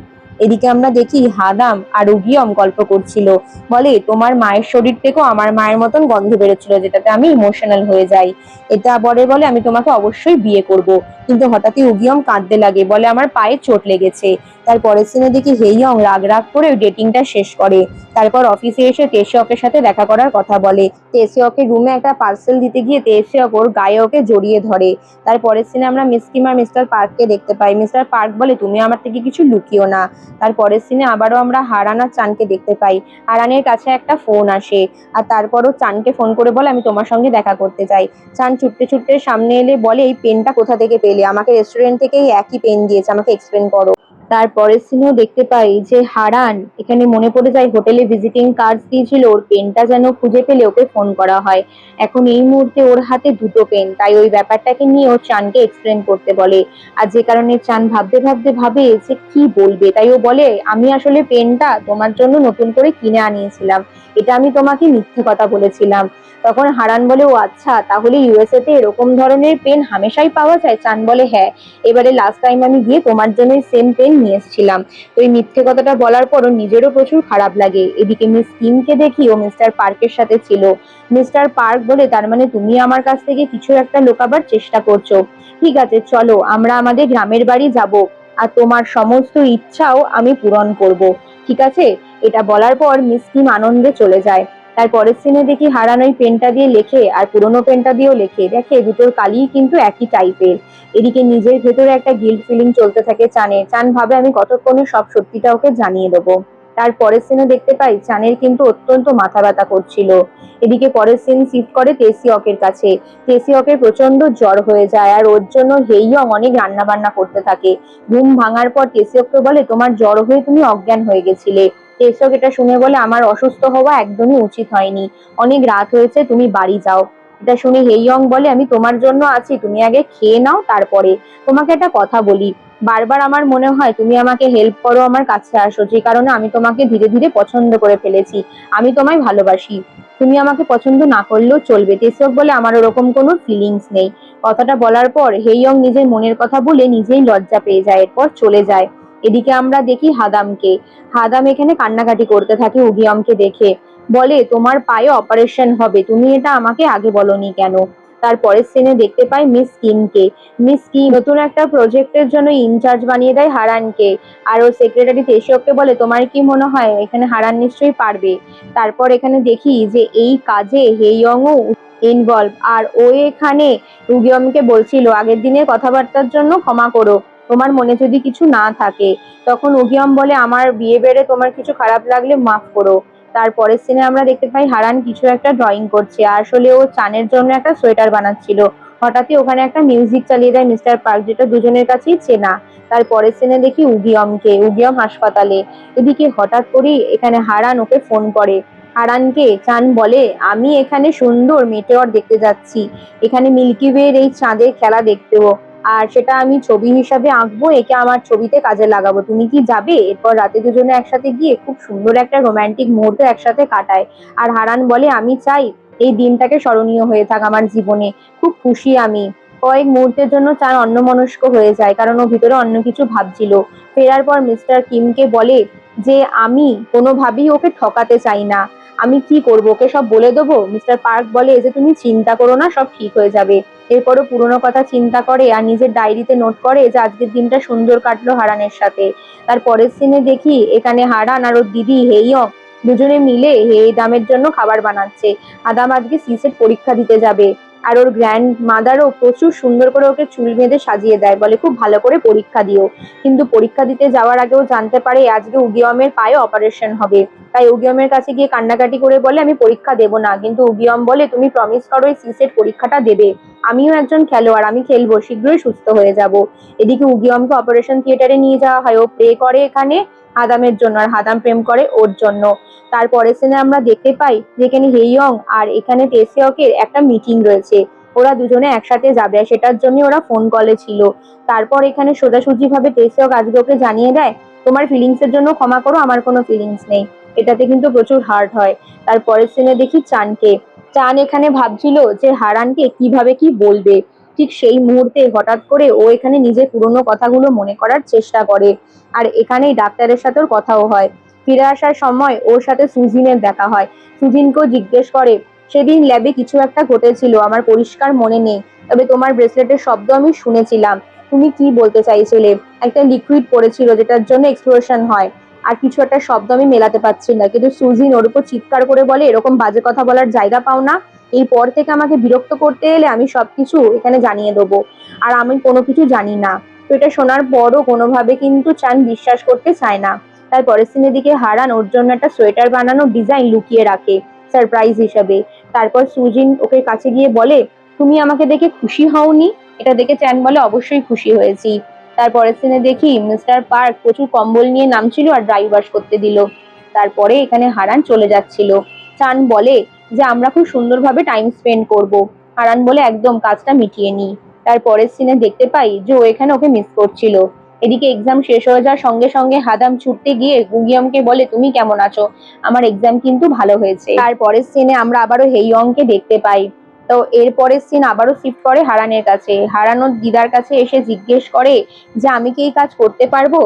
এদিকে আমরা দেখি হাদাম আর উগিয়ম গল্প করছিল, বলে তোমার মায়ের শরীর থেকেও আমার মায়ের মতন গন্ধ বেরোচ্ছিল, যেটাতে আমি ইমোশনাল হয়ে যাই। এটা বলে আমি তোমাকে অবশ্যই বিয়ে করব। কিন্তু হঠাৎই উগিয়ম কাঁদতে লাগে, বলে আমার পায়ে চোট লেগেছে। তার পরের সিনে দেখি হেইয়ং রাগ রাগ করে ডেটিংটা শেষ করে। তারপর অফিসে এসে তেশিয়কের সাথে দেখা করার কথা বলে। তেশিয়কের রুমে একটা পার্সেল দিতে গিয়ে তেশিয়ক ওর গায়ে ওকে জড়িয়ে ধরে। তার পরের সিনে আমরা মিস কিম আর মিস্টার পার্ককে দেখতে পাই। মিস্টার পার্ক বলে, তুমি আমার থেকে কিছু লুকিও না। তার পরের সিনে আবারও আমরা হারান আর চানকে দেখতে পাই। হারানের কাছে একটা ফোন আসে, আর তারপরও চানকে ফোন করে বলে আমি তোমার সঙ্গে দেখা করতে চাই। চান ছুটতে ছুটতে সামনে এলে বলে, এই পেনটা কোথা থেকে পেলে? আমাকে রেস্টুরেন্ট থেকে এই একই পেন দিয়েছে, আমাকে এক্সপ্লেন করো। তারপরের সিনেও দেখতে পাই যে হারান এখানে মনে পড়ে যায় হোটেলে ভিজিটিং কার্ড দিয়েছিল, ওর পেনটা যেন খুঁজে পেলে ওকে ফোন করা হয়। এখন এই মুহূর্তে ওর হাতে দুটো পেন, তাই ওই ব্যাপারটাকে নিয়ে ও চানকে এক্সপ্লেন করতে বলে। আর যে কারণে চান ভাবতে ভাবতে ভাবে যে কি বলবে, তাই ও বলে আমি আসলে পেনটা তোমার জন্য নতুন করে কিনে আনিয়েছিলাম, এটা আমি তোমাকে মিথ্যে কথা বলেছিলাম। তখন হারান বলে, ও আচ্ছা, তাহলে ইউএসএ তে এরকম ধরনের পেন হামেশাই পাওয়া যায়? চান বলে হ্যাঁ, এবারে লাস্ট টাইম আমি গিয়ে তোমার জন্য সেম পেন নিয়ে এসেছিলাম। তো এই মিথ্যে কথাটা বলার পর নিজেরও প্রচুর খারাপ লাগে। এদিকে মিস কিমকে দেখি ও মিস্টার পার্কের সাথে ছিল। মিস্টার পার্ক বলে, তার মানে তুমি আমার কাছ থেকে কিছু একটা লুকাবার চেষ্টা করছো। ঠিক আছে, চলো আমরা আমাদের গ্রামের বাড়ি যাব, আর তোমার সমস্ত ইচ্ছাও আমি পূরণ করব। ঠিক আছে? এটা বলার পর মিস কিম আনন্দে চলে যায়। তার পরের সিনে দেখি হারান ওই পেনটা দিয়ে লেখে আর পুরোনো পেনটা দিয়েও লেখে, দেখে দুটোর কালি কিন্তু একই টাইপের। এদিকে নিজের ভেতরে একটা গিল্ট ফিলিং চলতে থাকে চানের। চান ভাবে আমি কতক্ষণে সব সত্যিটা ওকে জানিয়ে দেবো। তার পরের সিনে দেখতে পাই চানের কিন্তু অত্যন্ত মাথা ব্যথা করছিল। এদিকে পরের সিন শিফট করে তেসিয়কের কাছে। তেসিয়কের প্রচন্ড জ্বর হয়ে যায়, আর ওর জন্য হেইয়ং অনেক রান্না বান্না করতে থাকে। ঘুম ভাঙার পর তেসিয়ককে বলে, তোমার জ্বর হয়ে তুমি অজ্ঞান হয়ে গেছিলে। তেসিয়ক এটা শুনে বলে, আমার অসুস্থ হওয়া একদমই উচিত হয়নি, অনেক রাত হয়েছে, তুমি বাড়ি যাও। এটা শুনে হেইয়ং বলে, আমি তোমার জন্য আছি, তুমি আগে খেয়ে নাও, তারপরে। তোমাকে একটা কথা বলি, বারবার আমার মনে হয় তুমি আমাকে হেল্প করো, আমার কাছে আসো, যে কারণে আমি তোমাকে ধীরে ধীরে পছন্দ করে ফেলেছি। আমি তোমায় ভালোবাসি, তুমি আমাকে পছন্দ না করলেও চলবে। তেসক বলে, আমার ওরকম কোনো ফিলিংস নেই। কথাটা বলার পর হেইয়ং নিজের মনের কথা বলে নিজেই লজ্জা পেয়ে যায়, এরপর চলে যায়। এদিকে আমরা দেখি হাদামকে। হাদাম এখানে কান্নাকাটি করতে থাকে উগিয়মকে দেখে। বলে, তোমার পায়ে অপারেশন হবে, তুমি এটা আমাকে আগে বলনি কেন? তারপরের সিনে দেখতে পাই মিস কিমকে। মিস কিম নতুন একটা প্রজেক্টের জন্য ইনচার্জ বানিয়ে দেয় হারানকে। আর ও সেক্রেটারি তেশিয়ককে বলে, তোমার কি মনে হয় এখানে হারান নিশ্চয়ই পারবে? তারপর এখানে দেখি যে এই কাজে হেইয়ংও ইনভলভ, আর ও এখানে উগিয়মকে বলছিল আগের দিনের কথাবার্তার জন্য ক্ষমা করো, তোমার মনে যদি কিছু না থাকে। তখন উগিয়ম বলে, আমার বিয়ে বেড়ে তোমার কিছু খারাপ লাগলে মাফ করো। তারপরের সিনে আমরা দেখতে পাই হারান কিছু একটা ড্রয়িং করছে, আসলে ও চানের জন্য একটা সোয়েটার বানাচ্ছিল। হঠাৎই ওখানে একটা মিউজিক চালিয়ে দেয় মিস্টার পার্ক, যেটা দুজনের কাছেই চেনা। তারপরের সিনে দেখি উগিয়মকে, উগিয়ম হাসপাতালে। এদিকে হঠাৎ করেই এখানে হারান ওকে ফোন করে। হারানকে চান বলে, আমি এখানে সুন্দর মেটেওর দেখতে যাচ্ছি, এখানে মিল্কি ওয়ের এই চাঁদের খেলা দেখতেও, আর সেটা আমি ছবি হিসাবে আঁকবো, একে আমার ছবিতে কাজে লাগাবো, তুমি কি যাবে? এরপর রাতে দুজনে একসাথে গিয়ে খুব সুন্দর একটা রোমান্টিক মুহূর্ত একসাথে কাটায়। আর হারান বলে, আমি চাই এই দিনটাকে স্মরণীয় হয়ে থাক আমার জীবনে, খুব খুশি আমি। কয়েক মুহূর্তের জন্য চান অন্যমনস্ক হয়ে যায়, কারণ ও ভিতরে অন্য কিছু ভাবছিল। ফেরার পর মিস্টার কিমকে বলে যে আমি কোনোভাবেই ওকে ঠকাতে চাই না, আমি কি করবো, ওকে সব বলে দেবো? মিস্টার পার্ক বলে যে তুমি চিন্তা করো না, সব ঠিক হয়ে যাবে। এরপরও পুরোনো কথা চিন্তা করে আর নিজের ডায়েরিতে নোট করে যে আজকের দিনটা সুন্দর কাটলো হারানের সাথে। তার পরের সিনে দেখি এখানে হারান আর ওর দিদি হেইয়ং দুজনে মিলে হেদামের জন্য খাবার বানাচ্ছে। আদাম আজকে সিসেট পরীক্ষা দিতে যাবে, আর ওর গ্র্যান্ড মাদারও প্রচুর সুন্দর করে ওকে চুল বেঁধে সাজিয়ে দেয়, বলে খুব ভালো করে পরীক্ষা দিও। কিন্তু পরীক্ষা দিতে যাওয়ার আগেও জানতে পারে আজকে উগিয়মের পায়ে অপারেশন হবে। তাই উগিয়মের কাছে গিয়ে কান্নাকাটি করে বলে আমি পরীক্ষা দেবো না, কিন্তু উগিয়ম বলে তুমি প্রমিস করো এই সিসেট পরীক্ষাটা দেবে, আমিও একজন খেলোয়াড়, আমি খেলবো, শীঘ্রই সুস্থ হয়ে যাব। এদিকে উগিয়মকে অপারেশন থিয়েটারে নিয়ে যাওয়া হয়, ও প্রে করে এখানে হাদামের জন্য, আর হাদাম প্রেম করে ওর জন্য। তারপরের সিনে আমরা দেখতে পাই যেখানে হেইয়ং আর এখানে টেসিয়কের একটা মিটিং রয়েছে, ওরা দুজনে একসাথে যাবে, সেটার জন্য ওরা ফোন কলে ছিল। তারপর এখানে সোজাসুজি ভাবে টেসিয়ক আজকে ওকে জানিয়ে দেয় তোমার ফিলিংস এর জন্য ক্ষমা করো, আমার কোনো ফিলিংস নেই। এটাতে কিন্তু প্রচুর হার্ট হয়। তারপরের সিনে দেখি চানকে। চান এখানে ভাবছিল যে হারানকে কিভাবে কি বলবে। ঠিক সেই মুহূর্তে হঠাৎ করে ও এখানে নিজের পুরনো কথাগুলো মনে করার চেষ্টা করে। আর এখানেই ডাক্তারের সাথেও কথাও হয়। ফিরে আসার সময় ওর সাথে সুজিনের দেখা হয়। সুজিনকেও জিজ্ঞেস করে সেদিন ল্যাবে কিছু একটা ঘটেছিল, আমার পরিষ্কার মনে নেই, তবে তোমার ব্রেসলেটের শব্দ আমি শুনেছিলাম। তুমি কি বলতে চাইছিলে? একটা লিকুইড পড়েছিল যেটার জন্য এক্সপ্লোশন হয়, আর কিছু একটা শব্দ আমি মেলাতে পারছি না। কিন্তু সুজিন ওর উপর চিৎকার করে বলে এরকম বাজে কথা বলার জায়গা পাও না, এরপর থেকে আমাকে বিরক্ত করতে এলে আমি সবকিছু এখানে জানিয়ে দেবো, আর আমি কোনো কিছু জানি না। তো এটা শোনার পরও কোনোভাবে কিন্তু চান বিশ্বাস করতে চায় না। তার পরের সিনের দিকে হারান ওর জন্য একটা সোয়েটার বানানো ডিজাইন লুকিয়ে রাখে সারপ্রাইজ হিসেবে। তারপর সুজিন ওকে কাছে গিয়ে বলে তুমি আমাকে দেখে খুশি হওনি? এটা দেখে চ্যান বলে অবশ্যই খুশি হয়েছি। তারপরের সিনে দেখি মিস্টার পার্ক প্রচুর কম্বল নিয়ে নামছিল আর ড্রাই ওয়াশ করতে দিল। তারপরে এখানে হারান চলে যাচ্ছিল। চান বলে যে আমরা খুব সুন্দরভাবে টাইম স্পেন্ড করব। হারান বলে একদম কাজটা মিটিয়ে নি। তারপরের সিনে দেখতে পাই যে ও এখানে ওকে মিস করছিল। এদিকে এক্সাম শেষ হয়ে যাওয়ার সঙ্গে সঙ্গে হাদাম ছুটতে গিয়ে গুগিয়মকে বলে তুমি কেমন আছো, আমার এক্সাম কিন্তু ভালো হয়েছে। তারপরের সিনে আমরা আবারও হেইয়ংকে দেখতে পাই। তো এরপরের সিন আবারও শিফট করে হারানের কাছে। হারানোর দিদার কাছে এসে জিজ্ঞেস করে যে আমি কি এই কাজ করতে পারবো?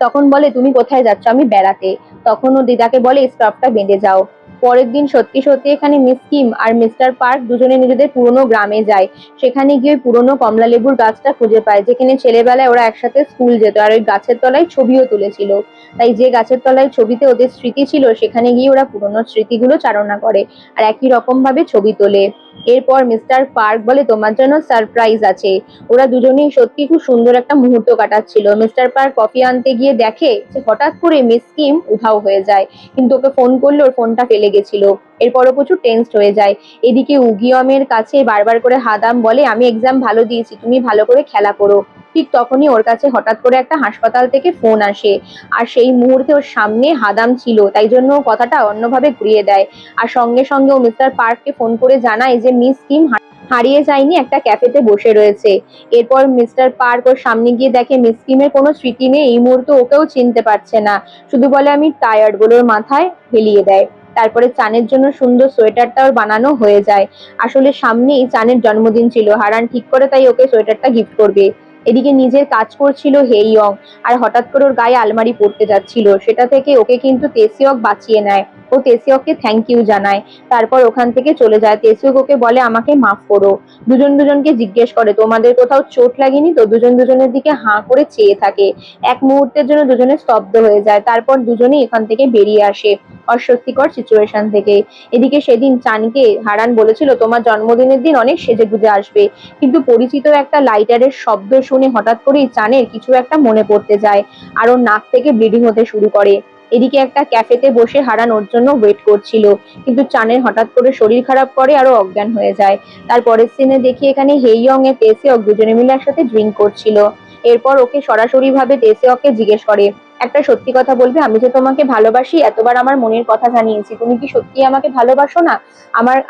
তখন বলে তুমি কোথায় যাচ্ছ? আমি বেড়াতে। তখন ও দিদাকে বলে স্কার্ফটা বেঁধে যাও। পরের দিন সত্যি সত্যি এখানে মিস কিম আর মিস্টার পার্ক দুজনে নিজেদের পুরনো গ্রামে যায়। সেখানে গিয়ে ওই পুরনো কমলা লেবুর গাছটা খুঁজে পায়, যেখানে ছেলেবেলায় ওরা একসাথে স্কুল যেত, আর ওই গাছের তলায় ছবিও তুলেছিল। তাই যে গাছের তলায় ছবিতে ওদের স্মৃতি ছিল সেখানে গিয়ে ওরা পুরনো স্মৃতিগুলো চালনা করে আর একই রকম ভাবে ছবি তোলে। এরপর মিস্টার পার্ক বলে তোমার জন্য সারপ্রাইজ আছে। ওরা দুজনেই সত্যি খুব সুন্দর একটা মুহূর্ত কাটাচ্ছিল। মিস্টার পার্ক কফি আনতে গিয়ে দেখে যে হঠাৎ করে মিস কিম উধাও হয়ে যায়, কিন্তু ওকে ফোন করলে ওর ফোনটা ফেলে গেছিল। এরপরও প্রচুর টেন্সড হয়ে যায়। এদিকে উগিয়মের কাছে বারবার করে হাদাম বলে আমি এক্সাম ভালো দিয়েছি, তুমি ভালো করে খেলা করো। ঠিক তখনই ওর কাছে হঠাৎ করে একটা হাসপাতাল থেকে ফোন আসে, আর সেই মুহূর্তে ওর সামনে হাদাম ছিল, তাই জন্য ও কথাটা অন্যভাবে ঘুরিয়ে দেয়। আর সঙ্গে সঙ্গে ও মিস্টার পার্ককে ফোন করে জানায় যে মিস কিম হারিয়ে যায়নি, একটা ক্যাফেতে বসে রয়েছে। এরপর মিস্টার পার্ক ওর সামনে গিয়ে দেখে মিস কিমের কোনো স্মৃতি নেই, এই মুহূর্তে ওকেও চিনতে পারছে না, শুধু বলে আমি টায়ার্ড বলে ওর মাথায় হেলিয়ে দেয়। তারপরে চানের জন্য সুন্দর সোয়েটারটা ওর বানানো হয়ে যায়। আসলে সামনেই চানের জন্মদিন ছিল, হারান ঠিক করে তাই ওকে সোয়েটারটা গিফট করবে। এদিকে নিজের কাজ করছিল হেইয়ং, আর হঠাৎ করে ওর গায়ে আলমারি পড়তে যাচ্ছিল, সেটা থেকে ওকে কিন্তু তেসিয়ক বাঁচিয়ে নেয়। ও তেসিয়ককে থ্যাংক ইউ জানায়। তারপর ওখান থেকে চলে যায়। তেসিয়ক ওকে বলে আমাকে মাফ করো। দুজন দুজনকে জিজ্ঞেস করে তোমাদের কোথাও চোট লাগেনি তো? দুজন দুজনের দিকে হাঁ করে চেয়ে থাকে। এক মুহূর্তের জন্য দুজনে স্তব্ধ হয়ে যায়। তারপর দুজনেই এখান থেকে বেরিয়ে আসে অস্বস্তিকর সিচুয়েশন থেকে। এদিকে সেদিন চানকে হারান বলেছিল তোমার জন্মদিনের দিন অনেক সেজেগুজে আসবে, কিন্তু পরিচিত একটা লাইটারের শব্দ শুনে হঠাৎ করেই চানের কিছু একটা মনে পড়তে যায়, আর ওর নাক থেকে ব্লিডিং হতে শুরু করে। এদিকে একটা ক্যাফেতে বসে হারান ওর জন্য ওয়েট করছিল, কিন্তু চানের হঠাৎ করে শরীর খারাপ করে আরো অজ্ঞান হয়ে যায়। তারপরের সিনে দেখি এখানে হেইয়ং এর তেসিয়ক দুজনে মিলে একসাথে ড্রিঙ্ক করছিল। এরপর ওকে সরাসরি ভাবে তেসিয়ককে জিজ্ঞেস করে একটা সত্যি কথা বলবে, আমি যে তোমাকে ভালোবাসি, এতবার আমার মনের কথা জানিয়েছি, তুমি কি সত্যি আমাকে ভালোবাসো না?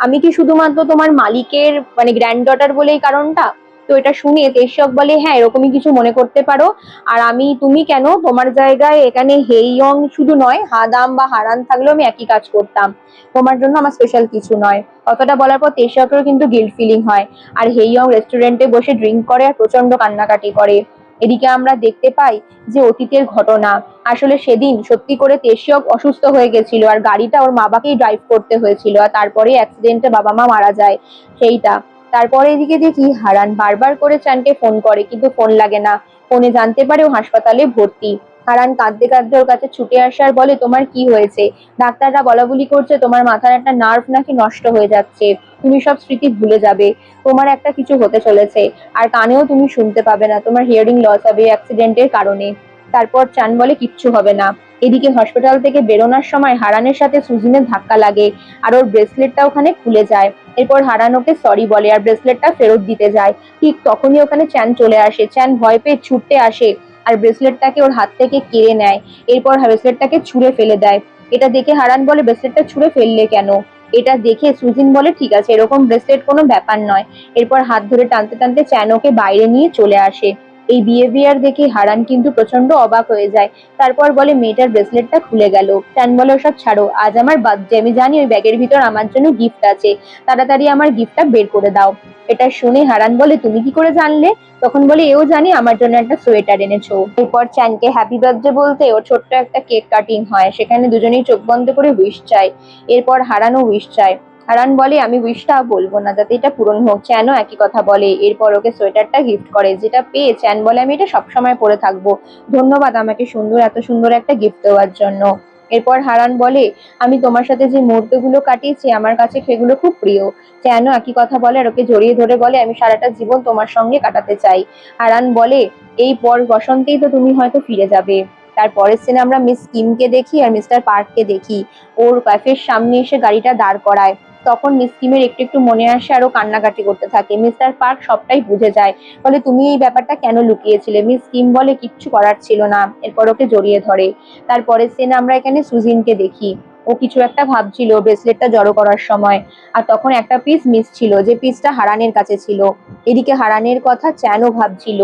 আমি কি শুধুমাত্র তোমার মালিকের মানে গ্র্যান্ড ডটার বলেই কারণটা? তো এটা শুনে তেশক বলে হ্যাঁ এরকমই কিছু মনে করতে পারো। আর তুমি কেন, তোমার জায়গায় এখানে হেইয়ং শুধু নয়, হাদাম বা হারান থাকলেও আমি একই কাজ করতাম, তোমার জন্য আমার স্পেশাল কিছু নয়। কথাটা বলার পর তেশকেরও কিন্তু গিল্ট ফিলিং হয়, আর হেইয়ং রেস্টুরেন্টে বসে ড্রিঙ্ক করে আর প্রচন্ড কান্নাকাটি করে। এদিকে আমরা দেখতে পাই যে অতীতের ঘটনা। আসলে সেদিন সত্যি করে তেশক অসুস্থ হয়ে গেছিল, আর গাড়িটা ওর মা বাবাকেই ড্রাইভ করতে হয়েছিল, আর তারপরে অ্যাক্সিডেন্টে বাবা মা মারা যায় সেইটা। তারপরে এদিকে দেখি হারান বারবার করে চানকে ফোন করে, কিন্তু ফোন লাগে না। ফোনে জানতে পারে ও হাসপাতালে ভর্তি। হারান কাঁদতে কাঁদতে ওর কাছে ছুটে আসে আর বলে, তোমার কি হয়েছে? ডাক্তাররা বলাবলি করছে তোমার মাথার একটা নার্ভ নাকি নষ্ট হয়ে যাচ্ছে, তুমি সব স্মৃতি ভুলে যাবে, তোমার একটা কিছু হতে চলেছে, আর কানেও তুমি শুনতে পাবে না, তোমার হিয়ারিং লস হবে অ্যাক্সিডেন্টের কারণে। তারপর চান বলে কিচ্ছু হবে না। এদিকে হসপিটাল থেকে বেরোনোর সময় হারানের সাথে সুজিনের ধাক্কা লাগে আর ওর ব্রেসলেটটা ওখানে খুলে যায়। এরপর হারান ওকে সরি বলে আর ব্রেসলেটটা ফেরত দিতে যায়। ঠিক তখনই ওখানে চ্যান চলে আসে। চ্যান ভয় পেয়ে ছুটতে আসে আর ব্রেসলেটটাকে ওর হাত থেকে কেড়ে নেয়। এরপর ব্রেসলেটটাকে ছুঁড়ে ফেলে দেয়। এটা দেখে হারান বলে, ব্রেসলেটটা ছুঁড়ে ফেললে কেন? এটা দেখে সুজিন বলে, ঠিক আছে, এরকম ব্রেসলেট কোনো ব্যাপার নয়। এরপর হাত ধরে টানতে টানতে চ্যান ওকে বাইরে নিয়ে চলে আসে। এই বিহেভিয়ার দেখে হারান কিন্তু প্রচন্ড অবাক হয়ে যায়। তারপর বলে, মেয়েটার ব্রেসলেটটা খুলে গেল। চ্যান বলে, ওসব ছাড়ো, আজ আমার বার্থডে, আমি জানি ওই ব্যাগের ভিতর আমার জন্য গিফট আছে, তাড়াতাড়ি আমার গিফটটা বের করে দাও। এটা শুনে হারান বলে, তুমি কি করে জানলে? তখন বলে, এও জানি আমার জন্য একটা সোয়েটার এনেছো। এরপর চ্যানকে হ্যাপি বার্থডে বলতে ওর ছোট্ট একটা কেক কাটিং হয়, সেখানে দুজনেই চোখ বন্ধ করে উইশ চায়। এরপর হারানও উইশ চায়। হারান বলে, আমি উইশটা বলবো না, যাতে এটা পূরণ হোক। চ্যানও একই কথা বলে। এরপর ওকে সোয়েটারটা গিফট করে, যেটা পেয়ে চ্যান বলে, আমি এটা সবসময় পরে থাকবো, ধন্যবাদ আমাকে এত সুন্দর একটা গিফট দেওয়ার জন্য। এরপর হারান বলে, আমি তোমার সাথে যে মুহূর্তগুলো কাটিয়েছি আমার কাছে সেগুলো খুব প্রিয়। চ্যানও একই কথা বলে আর ওকে জড়িয়ে ধরে বলে, আমি সারাটা জীবন তোমার সঙ্গে কাটাতে চাই। হারান বলে, এই পর বসন্তেই তো তুমি হয়তো ফিরে যাবে। তারপরের সিনে আমরা মিস কিমকে দেখি আর মিস্টার পার্ককে দেখি। ওর ক্যাফের সামনে এসে গাড়িটা দাঁড় করায়। তখন মিস কিমের একটু একটু মনে আসে আর ও কান্নাকাটি করতে থাকে। মিস্টার পার্ক সবটাই বুঝে যায়, বলে, তুমি এই ব্যাপারটা কেন লুকিয়েছিলে? মিস কিম বলে, কিচ্ছু করার ছিল না। এরপর ওকে জড়িয়ে ধরে। তারপরের সিনে আমরা এখানে সুজিনকে দেখি। ও কিছু একটা ভাবছিল ব্রেসলেটটা জড়ো করার সময়। আর তখন একটা পিস মিস ছিল, যে পিসটা হারানের কাছে ছিল। এদিকে হারানের কথা চ্যানও ভাবছিল,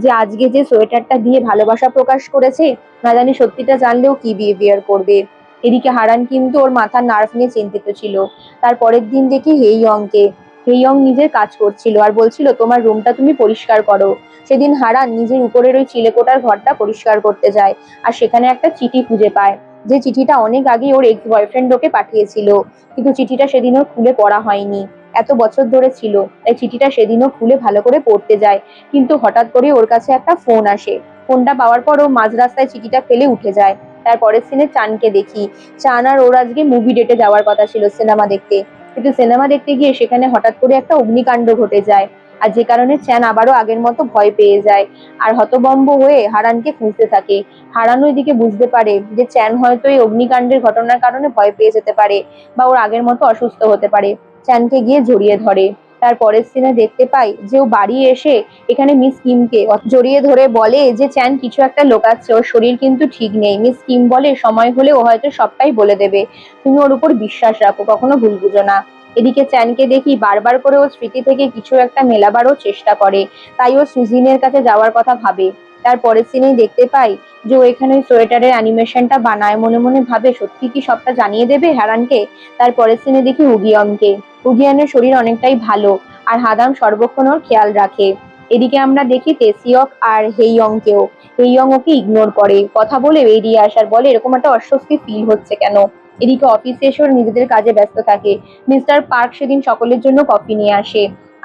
যে আজকে যে সোয়েটারটা দিয়ে ভালোবাসা প্রকাশ করেছে, না জানি সত্যিটা জানলেও কি বিহেভিয়ার করবে। এদিকে হারান কিন্তু ওর মাথার নার্ভ নিয়ে চিন্তিত ছিল। তার পরের দিন দেখি হেইয়ংকে। হেইয়ং নিজের কাজ করছিল আর বলছিল, তোমার রুমটা তুমি পরিষ্কার করো। সেদিন হারান নিজের উপরের ওই চিলেকোঠার ঘরটা পরিষ্কার করতে যায় আর সেখানে একটা চিঠি খুঁজে পায়, যে চিঠিটা অনেক আগে ওর এক্স বয়ফ্রেন্ড ওকে পাঠিয়েছিল। কিন্তু চিঠিটা সেদিন ওর খুলে পড়া হয়নি, এত বছর ধরে ছিল। তাই চিঠিটা সেদিনও খুলে ভালো করে পড়তে যায়। কিন্তু হঠাৎ করে ওর কাছে একটা ফোন আসে। ফোনটা পাওয়ার পর ও মাঝ রাস্তায় চিঠিটা ফেলে উঠে যায়। তারপরের সিনে চানকে দেখি। চান আর ওর আজকে মুভি ডেটে যাওয়ার কথা ছিল, সিনেমা দেখতে। কিন্তু সিনেমা দেখতে গিয়ে সেখানে হঠাৎ করে একটা অগ্নিকাণ্ড ঘটে যায়। আর যে কারণে চ্যান আবারও আগের মতো ভয় পেয়ে যায় আর হতভম্ব হয়ে হারানকে খুঁজতে থাকে। হারান ওইদিকে বুঝতে পারে যে চ্যান হয়তো এই অগ্নিকাণ্ডের ঘটনার কারণে ভয় পেয়ে যেতে পারে বা ওর আগের মতো অসুস্থ হতে পারে। চ্যানকে গিয়ে জড়িয়ে ধরে। তার পরের সিনে দেখতে পাই যে ও বাড়ি এসে এখানে মিস কিমকে জড়িয়ে ধরে বলে যে চ্যান কিছু একটা লোকাচ্ছে, ওর শরীর কিন্তু ঠিক নেই। মিস কিম বলে, সময় হলে ও হয়তো সবটাই বলে দেবে, তুমি ওর উপর বিশ্বাস রাখো, কখনো ভুল বুঝো না। এদিকে চ্যানকে দেখি বারবার করে ওর স্মৃতি থেকে কিছু একটা মেলাবারও চেষ্টা করে। তাই ও সুজিনের কাছে যাওয়ার কথা ভাবে। তার পরের সিনেই দেখতে পাই যে ও এখানে ওই সোয়েটারের অ্যানিমেশনটা বানায়, মনে মনে ভাবে সত্যি কি সবটা জানিয়ে দেবে হারানকে। তার পরের সিনে দেখি উগিয়নকে। উগিয়ানের শরীর অনেকটাই ভালো আর হাদাম সর্বক্ষণ ওর খেয়াল রাখে। এদিকে আমরা দেখি তেসিয়ক আর হেইয়ংকেও। হেইয়ং ওকে ইগনোর করে, কথা বলে এড়িয়ে আসার, বলে এরকম একটা অস্বস্তি ফিল হচ্ছে কেন। এদিকে অফিসে এসে ওর নিজেদের কাজে ব্যস্ত থাকে। মিস্টার পার্ক সেদিন সকলের জন্য কফি নিয়ে আসে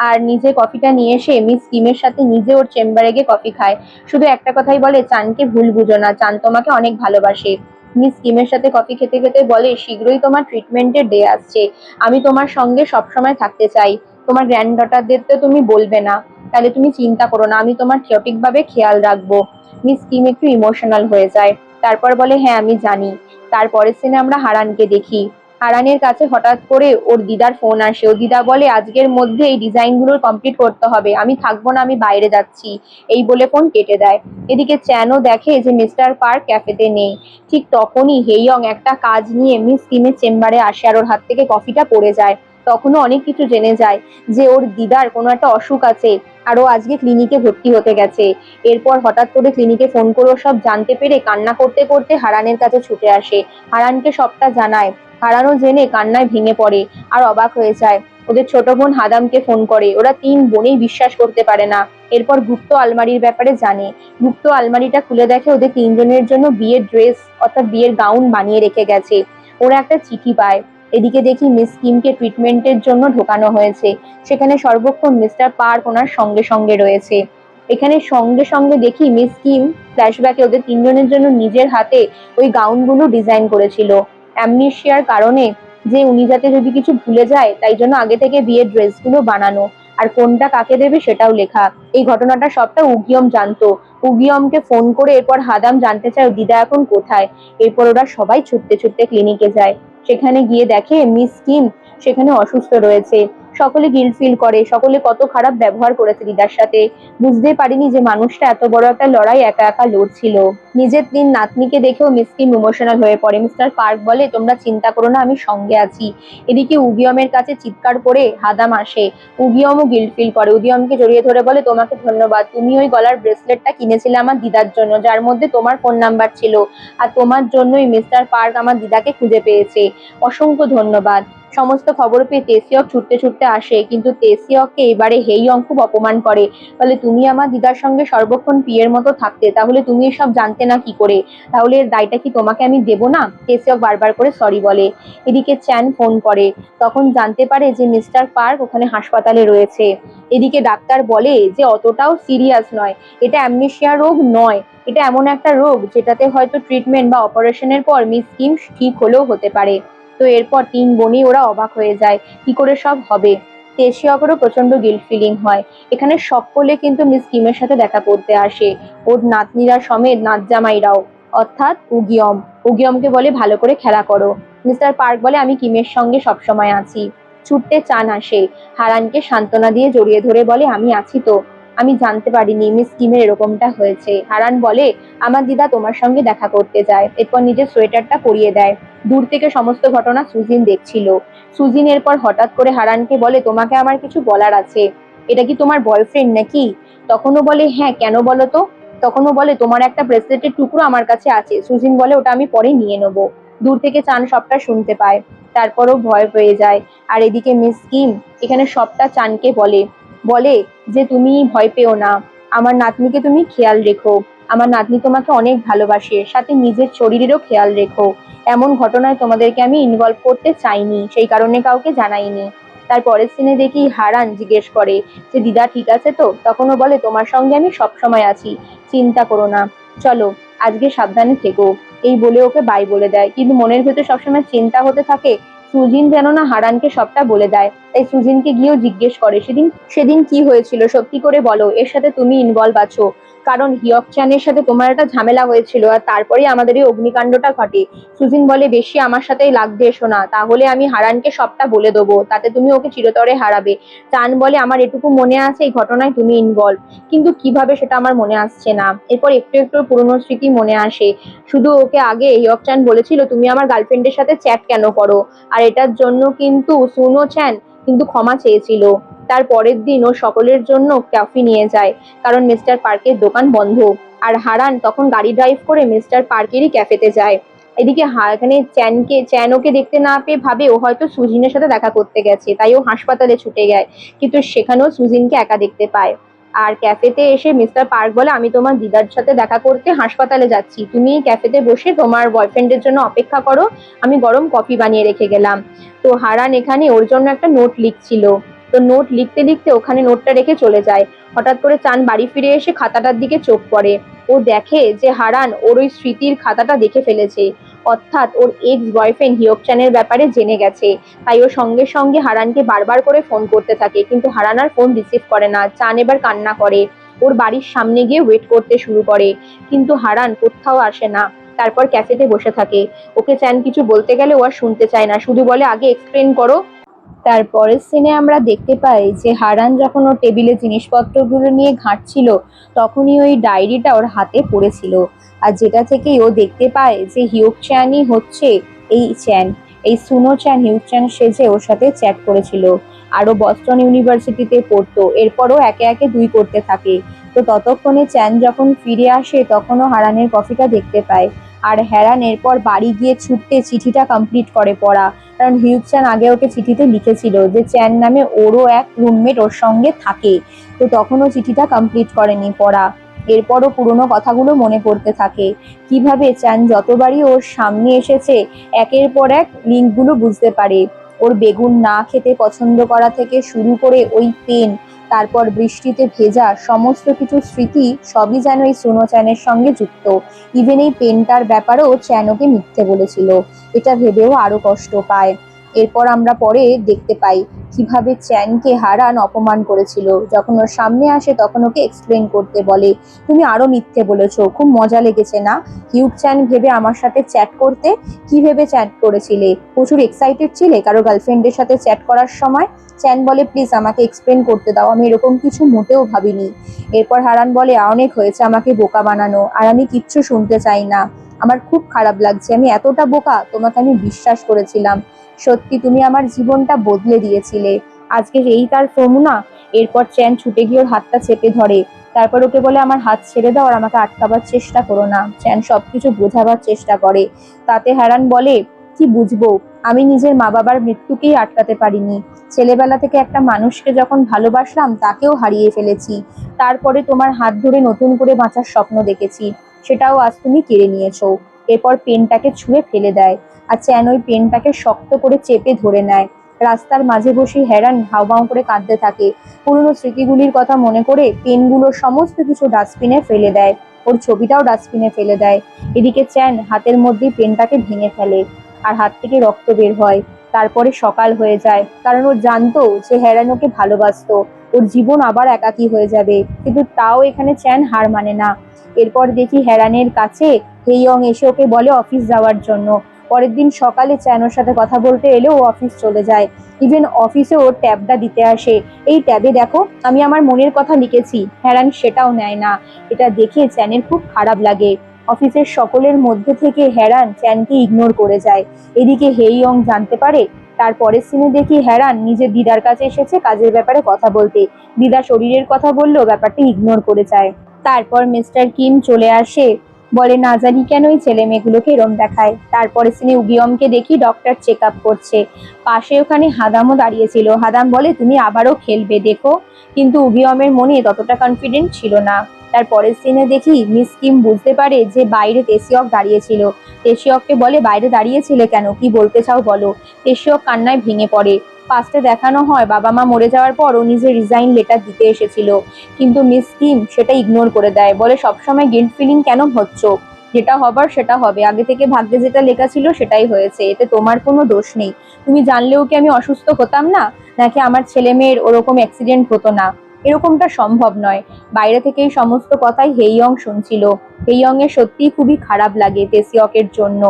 আর নিজে কফিটা নিয়ে এসে মিস কিমের সাথে নিজে ওর চেম্বারে গিয়ে কফি খায়। শুধু একটা কথাই বলে, চানকে ভুল বুঝো না, চান তোমাকে অনেক ভালোবাসে। মিস কিমের সাথে কফি খেতে খেতে বলে, শীঘ্রই তোমার ট্রিটমেন্টের ডে আসছে, আমি তোমার সঙ্গে সবসময় থাকতে চাই। তোমার গ্র্যান্ড ডটারদের তো তুমি বলবে না, তাহলে তুমি চিন্তা করো না, আমি তোমার সঠিকভাবে খেয়াল রাখবো। মিস কিম একটু ইমোশনাল হয়ে যায়। তারপর বলে, হ্যাঁ আমি জানি। তারপরের সিনে আমরা হারানকে দেখি। হারানের কাছে হঠাৎ করে ওর দিদার ফোন আসে। ও দিদা বলে, আজকের মধ্যে এই ডিজাইনগুলো কমপ্লিট করতে হবে, আমি থাকবো না, আমি বাইরে যাচ্ছি, এই বলে ফোন কেটে দেয়। এদিকে চ্যানও দেখে যে মিস্টার পার্ক ক্যাফেতে নেই। ঠিক তখনই হেইয়ং একটা কাজ নিয়ে মিস কিমের চেম্বারে আসে আর ওর হাত থেকে কফিটা পড়ে যায়। তখনও অনেক কিছু জেনে যায়, যে ওর দিদার কোনো একটা অসুখ আছে আর ও আজকে ক্লিনিকে ভর্তি হতে গেছে। এরপর হঠাৎ করে ক্লিনিকে ফোন করে ও সব জানতে পেরে কান্না করতে করতে হারানের কাছে ছুটে আসে। হারানকে সবটা জানায়। হারানও জেনে কান্নায় ভেঙে পড়ে আর অবাক হয়ে যায়। ওদের ছোট বোন হাদামকে ফোন করে। ওরা তিন বোনেই বিশ্বাস করতে পারে না। এরপর গুপ্ত আলমারির ব্যাপারে জানে। গুপ্ত আলমারিটা খুলে দেখে ওদের তিনজনের জন্য বিয়ের ড্রেস অর্থাৎ বিয়ের গাউন বানিয়ে রেখে গেছে। ওরা একটা চিঠি পায়। এদিকে দেখি মিস কিমকে ট্রিটমেন্টের জন্য ঢোকানো হয়েছে। সেখানে সর্বক্ষণ মিস্টার পার্ক ওনার সঙ্গে সঙ্গে রয়েছে। এখানে সঙ্গে সঙ্গে দেখি মিস কিম ফ্ল্যাশব্যাকে ওদের তিনজনের জন্য নিজের হাতে ওই গাউনগুলো ডিজাইন করেছিল অ্যামনিশিয়ার কারণে, যে উনি যাতে যদি কিছু ভুলে যায় তাই জন্য আগে থেকে বিয়ের ড্রেসগুলো বানানো, আর কোনটা কাকে দেবে সেটাও লেখা। এই ঘটনাটা সবটা উগিয়ম জানতো। উগিয়মকে ফোন করে এরপর হাদাম জানতে চায় দিদা এখন কোথায়। এরপর ওরা সবাই ছুটতে ছুটতে ক্লিনিকে যায়। সেখানে গিয়ে দেখে মিস কিম সেখানে অসুস্থ রয়েছে। সকলে গিল্ট ফিল করে, সকলে কত খারাপ ব্যবহার করেছে দিদার সাথে। বুঝতেই পারিনি যে মানুষটা এত বড় একটা লড়াই একা একা লড়ছিল। নিজের তিন নাতনিকে দেখেও মিস কিম ইমোশনাল হয়ে পড়ে। মিস্টার পার্ক বলে তোমরা চিন্তা করো না, আমি সঙ্গে আছি। এদিকে উগিয়মের কাছে চিৎকার করে হাদাম আসে। উগিয়মও গিল্ট ফিল করে, উগিয়মকে জড়িয়ে ধরে বলে তোমাকে ধন্যবাদ, তুমি ওই গলার ব্রেসলেটটা কিনেছিলে আমার দিদার জন্য যার মধ্যে তোমার ফোন নাম্বার ছিল, আর তোমার জন্যই মিস্টার পার্ক আমার দিদাকে খুঁজে পেয়েছে, অসংখ্য ধন্যবাদ। সমস্ত খবর পেয়ে তেসিয়ক ছুটতে ছুটতে আসে, কিন্তু তেসিয়ককে এবারে হেইয়ং খুব অপমান করে। বলে তুমি আমার দিদার সঙ্গে সর্বক্ষণ পিয়ের মতো থাকতে, তাহলে তুমি এসব জানতে না কি করে? তাহলে এর দায়টা কি তোমাকে আমি দেবো না? তেসিয়ক বারবার করে সরি বলে। এদিকে চ্যান ফোন করে, তখন জানতে পারে যে মিস্টার পার্ক ওখানে হাসপাতালে রয়েছে। এদিকে ডাক্তার বলে যে অতটাও সিরিয়াস নয়, এটা অ্যামনেশিয়া রোগ নয়, এটা এমন একটা রোগ যেটাতে হয়তো ট্রিটমেন্ট বা অপারেশনের পর মিস কিম ঠিক হলেও হতে পারে। তো এরপর তিন বোনই ওরা অবাক হয়ে যায়, কি করে সব হবে। তেশিয়াকেরও প্রচন্ড গিল্ট ফিলিং হয়। এখানে সকলে কিন্তু মিস কিমের সাথে দেখা করতে আসে, ওর নাতনিরা সমেত নাত জামাইরাও, অর্থাৎ উগিয়ম। উগিয়মকে বলে ভালো করে খেলা করো। মিস্টার পার্ক বলে আমি কিমের সঙ্গে সবসময় আছি। ছুটতে চান আসে, হারানকে সান্ত্বনা দিয়ে জড়িয়ে ধরে বলে আমি আছি তো, আমি জানতে পারিনি মিস কিমের এরকমটা হয়েছে। হারান বলে আমার দিদা তোমার সঙ্গে দেখা করতে যায়, এরপর নিজের সোয়েটারটা পরিয়ে দেয়। দূর থেকে সমস্ত ঘটনা সুজিন দেখছিল। সুজিন এরপর হঠাৎ করে হারানকে বলে তোমাকে আমার কিছু বলার আছে। এটা কি তোমার বয়ফ্রেন্ড নাকি? তখনও বলে হ্যাঁ, কেন বলো তো? তখনও বলে তোমার একটা ব্রেসলেটের টুকরো আমার কাছে আছে। সুজিন বলে ওটা আমি পরে নিয়ে নেবো। দূর থেকে চান সবটা শুনতে পায়, তারপরও ভয় পেয়ে যায়। আর এদিকে মিস কিম এখানে সবটা চানকে বলে, বলে যে তুমি ভয় পেও না, আমার নাতনিকে তুমি খেয়াল রেখো, আমার নাতনি তোমাকে অনেক ভালোবাসে, সাথে নিজের শরীরেরও খেয়াল রেখো। এমন ঘটনায় তোমাদেরকে আমি ইনভলভ করতে চাইনি, সেই কারণে কাউকে জানাইনি। তার পরের সিনে দেখি হারান জিজ্ঞেস করে যে দিদা ঠিক আছে তো? তখনও বলে তোমার সঙ্গে আমি সবসময় আছি, চিন্তা করো না, চলো আজকে সাবধানে থেকো। এই বলে ওকে বাই বলে দেয়, কিন্তু মনের ভেতর সবসময় চিন্তা হতে থাকে সুজিন যেন না হারানকে সবটা বলে দেয়। তাই সুজিনকে গিয়েও জিজ্ঞেস করে সেদিন সেদিন কি হয়েছিল সত্যি করে বলো, এর সাথে তুমি ইনভলভ আছো, কারণ হিয়ক চ্যানের সাথে তোমার একটা ঝামেলা হয়েছিল আর তারপরেই আমাদের এই অগ্নিকাণ্ডটা ঘটে। সুজিন বলে বেশি আমার সাথেই লাগতে এসো না, তাহলে আমি হারানকে সবটা বলে দেবো, তাতে তুমি ওকে চিরতরে হারাবে। চান বলে আমার এটুকু মনে আছে এই ঘটনায় তুমি ইনভলভ, কিন্তু কিভাবে সেটা আমার মনে আসছে না। এরপর একটু একটু পুরনো স্মৃতি মনে আসে। শুধু ওকে আগে হিয়ক চ্যান বলেছিল তুমি আমার গার্লফ্রেন্ডের সাথে চ্যাট কেন করো, আর এটার জন্য কিন্তু সুনো চ্যান কিন্তু ক্ষমা চেয়েছিল। তার পরের দিন ও সকলের জন্য কফি নিয়ে যায়, কারণ মিস্টার পার্কের দোকান বন্ধ। আর হারান তখন গাড়ি ড্রাইভ করে মিস্টার পার্কেরই ক্যাফেতে যায়। এদিকে এখানে চ্যান ওকে দেখতে না পেয়ে ভাবে ও হয়তো সুজিনের সাথে দেখা করতে গেছে, তাই ও হাসপাতালে ছুটে যায়, কিন্তু সেখানেও সুজিনকে একা দেখতে পায়। আর ক্যাফেতে এসে মিস্টার পার্ক বলে আমি তোমার দিদার সাথে দেখা করতে হাসপাতালে যাচ্ছি, তুমি এই ক্যাফেতে বসে তোমার বয়ফ্রেন্ডের জন্য অপেক্ষা করো, আমি গরম কফি বানিয়ে রেখে গেলাম। তো হারান এখানে ওর জন্য একটা নোট লিখছিল। তো নোট লিখতে লিখতে ওখানে নোটটা রেখে চলে যায়। হঠাৎ করে চান বাড়ি ফিরে এসে খাতাটার দিকে চোখ পড়ে। ও দেখে যে হারান ওর ওই স্মৃতির খাতাটা দেখে ফেলেছে, অর্থাৎ ওর এক্স বয়ফ্রেন্ড হিয়ক চ্যানের ব্যাপারে জেনে গেছে। তাই ও সঙ্গে সঙ্গে হারানকে বারবার করে ফোন করতে থাকে, কিন্তু হারান আর ফোন রিসিভ করে না। চান এবার কান্না করে, ওর বাড়ির সামনে গিয়ে ওয়েট করতে শুরু করে, কিন্তু হারান কোথাও আসে না। তারপর ক্যাফেতে বসে থাকে। ওকে চান কিছু বলতে গেলে ও আর শুনতে চায় না, শুধু বলে আগে এক্সপ্লেন করো। তারপরের সিনে আমরা দেখতে পাই যে হারান যখন ওর টেবিলে জিনিসপত্রগুলো নিয়ে ঘাঁটছিল, তখনই ওই ডায়েরিটা ওর হাতে পড়েছিল। আর যেটা থেকেই ও দেখতে পায় যে হিউক চ্যানই হচ্ছে এই চ্যান, এই সুনো চ্যান হিউক চ্যান সেজে ওর সাথে চ্যাট করেছিল। আরও বস্টন ইউনিভার্সিটিতে পড়তো। এরপরও একে একে দুই করতে থাকে। তো ততক্ষণে চ্যান যখন ফিরে আসে তখনও হারানের কফিটা দেখতে পায়। আর হারান এরপর বাড়ি গিয়ে ছুটতে চিঠিটা কমপ্লিট করে পড়া, কারণ হিউক চ্যান আগে ওকে চিঠিতে লিখেছিল যে চ্যান নামে ওরও এক রুমমেট ওর সঙ্গে থাকে। তো তখনও চিঠিটা কমপ্লিট করেনি পড়া। এরপরও পুরোনো কথাগুলো মনে পড়তে থাকে, কিভাবে চ্যান যতবারই ওর সামনে এসেছে একের পর এক লিঙ্কগুলো বুঝতে পারে। ওর বেগুন না খেতে পছন্দ করা থেকে শুরু করে ওই পেন, তারপর বৃষ্টিতে ভেজা সমস্ত কিছু স্মৃতি সবই যেন এই সুনো চ্যানের সঙ্গে যুক্ত। ইভেন এই পেনটার ব্যাপারেও চ্যান ওকে মিথ্যে বলেছিল, এটা ভেবেও আরো কষ্ট পায়। এরপর আমরা পরে দেখতে পাই কিভাবে চ্যানকে হারান অপমান করেছিল। যখন ওর সামনে আসে তখন ওকে এক্সপ্লেন করতে বলে, তুমি আরো মিথ্যে বলেছো, খুব মজা লেগেছে না কিউট চ্যান ভেবে আমার সাথে চ্যাট করতে? কি ভেবে চ্যাট করেছিলে? প্রচুর এক্সাইটেড ছিলে কারো গার্লফ্রেন্ডের সাথে চ্যাট করার সময়? চ্যান বলে, প্লিজ আমাকে এক্সপ্লেন করতে দাও, আমি এরকম কিছু মোটেও ভাবিনি। এরপর হারান বলে, অনেক হয়েছে আমাকে বোকা বানানো, আর আমি কিচ্ছু শুনতে চাই না, আমার খুব খারাপ লাগছে, আমি এতটা বোকা, তোমাকে আমি বিশ্বাস করেছিলাম, সত্যি তুমি আমার জীবনটা বদলে দিয়েছিলে। আজকে এই তার নমুনা। এরপর চ্যান ছুটে গিয়ে ওর হাতটা চেপে ধরে, তারপর ওকে বলে, আমার হাত ছেড়ে দাও আর আমাকে আটকাবার চেষ্টা করো না। চ্যান সবকিছু বোঝাবার চেষ্টা করে। তাতে হারান বলে, কি বুঝবো, আমি নিজের মা বাবার মৃত্যুকেই আটকাতে পারিনি, ছেলেবেলা থেকে একটা মানুষকে যখন ভালোবাসলাম তাকেও হারিয়ে ফেলেছি, তারপরে তোমার হাত ধরে নতুন করে বাঁচার স্বপ্ন দেখেছি, সেটাও আজ তুমি কেড়ে নিয়েছো। এরপর পেনটাকে ছুঁড়ে ফেলে দেয়, আর চ্যান ওই পেনটাকে শক্ত করে চেপে ধরে নেয়। রাস্তার মাঝে বসে হ্যারান হাউমাউ করে কাঁদতে থাকে। পুরনো স্মৃতিগুলির কথা মনে করে পেনগুলো সমস্ত কিছু ডাস্টবিনে ফেলে দেয়, ওর ছবিটাও ডাস্টবিনে ফেলে দেয়। এদিকে চ্যান হাতের মধ্যেই পেনটাকে ভেঙে ফেলে, আর হাত থেকে রক্ত বের হয়। তারপরে সকাল হয়ে যায়, কারণ ও জানতো যে হ্যারান ওকে ভালোবাসতো, ওর জীবন আবার একাকী হয়ে যাবে, কিন্তু তাও এখানে চ্যান হার মানে না। এরপর দেখি হ্যারানের কাছে হেইয়ং এসে ওকে বলে অফিস যাওয়ার জন্য। পরের দিন সকালে চ্যান ওর সাথে কথা বলতে এলেও ও অফিস চলে যায়। ইভেন অফিসে ওর ট্যাবটা দিতে আসে, এই ট্যাবে দেখো আমি আমার মনের কথা লিখেছি। হ্যারান সেটাও নেয় না। এটা দেখে চ্যানের খুব খারাপ লাগে। অফিসের সকলের মধ্যে থেকে হ্যারান চ্যানকে ইগনোর করে যায়। এদিকে হেইয়ং জানতে পারে। তারপরের সিনে দেখি হ্যারান নিজের দিদার কাছে এসেছে কাজের ব্যাপারে কথা বলতে। দিদা শরীরের কথা বললেও ব্যাপারটা ইগনোর করে যায়। তারপর মিস্টার কিম চলে আসে, বলে না জানি কেন এই ছেলে মেয়েগুলোকে এরম দেখায়। তারপরে সিনে উগিয়মকে দেখি ডক্টর চেক আপ করছে। পাশে ওখানে হাদামও দাঁড়িয়েছিল। হাদাম বলে, তুমি আবারও খেলবে দেখো, কিন্তু উগিয়মের মনে ততটা কনফিডেন্ট ছিল না। তারপরের সিনে দেখি মিস কিম বুঝতে পারে যে বাইরে তেসিয়ক দাঁড়িয়েছিল। তেসিয়ককে বলে, বাইরে দাঁড়িয়েছিলে কেন, কি বলতে চাও বলো। তেসিয়ক কান্নায় ভেঙে পড়ে। পাস্টে দেখানো হয় বাবা মা মরে যাওয়ার পর ও নিজের রিজাইন লেটার দিতে এসেছিল, কিন্তু মিস কিম সেটা ইগনোর করে দেয়, বলে সবসময় গিল্ট ফিলিং কেন হচ্ছ, যেটা হবার সেটা হবে, আগে থেকে ভাগ্যে যেটা লেখা ছিল সেটাই হয়েছে, এতে তোমার কোনো দোষ নেই। তুমি জানলেও কি আমি অসুস্থ হতাম না, নাকি আমার ছেলে মেয়ের ওরকম অ্যাক্সিডেন্ট হতো না? এরকমটা সম্ভব নয়। বাইরে থেকে এই সমস্ত কথাই হেইয়ং শুনছিল। হেইয়ং এর সত্যিই খুবই খারাপ লাগে তেসিয়কের জন্য।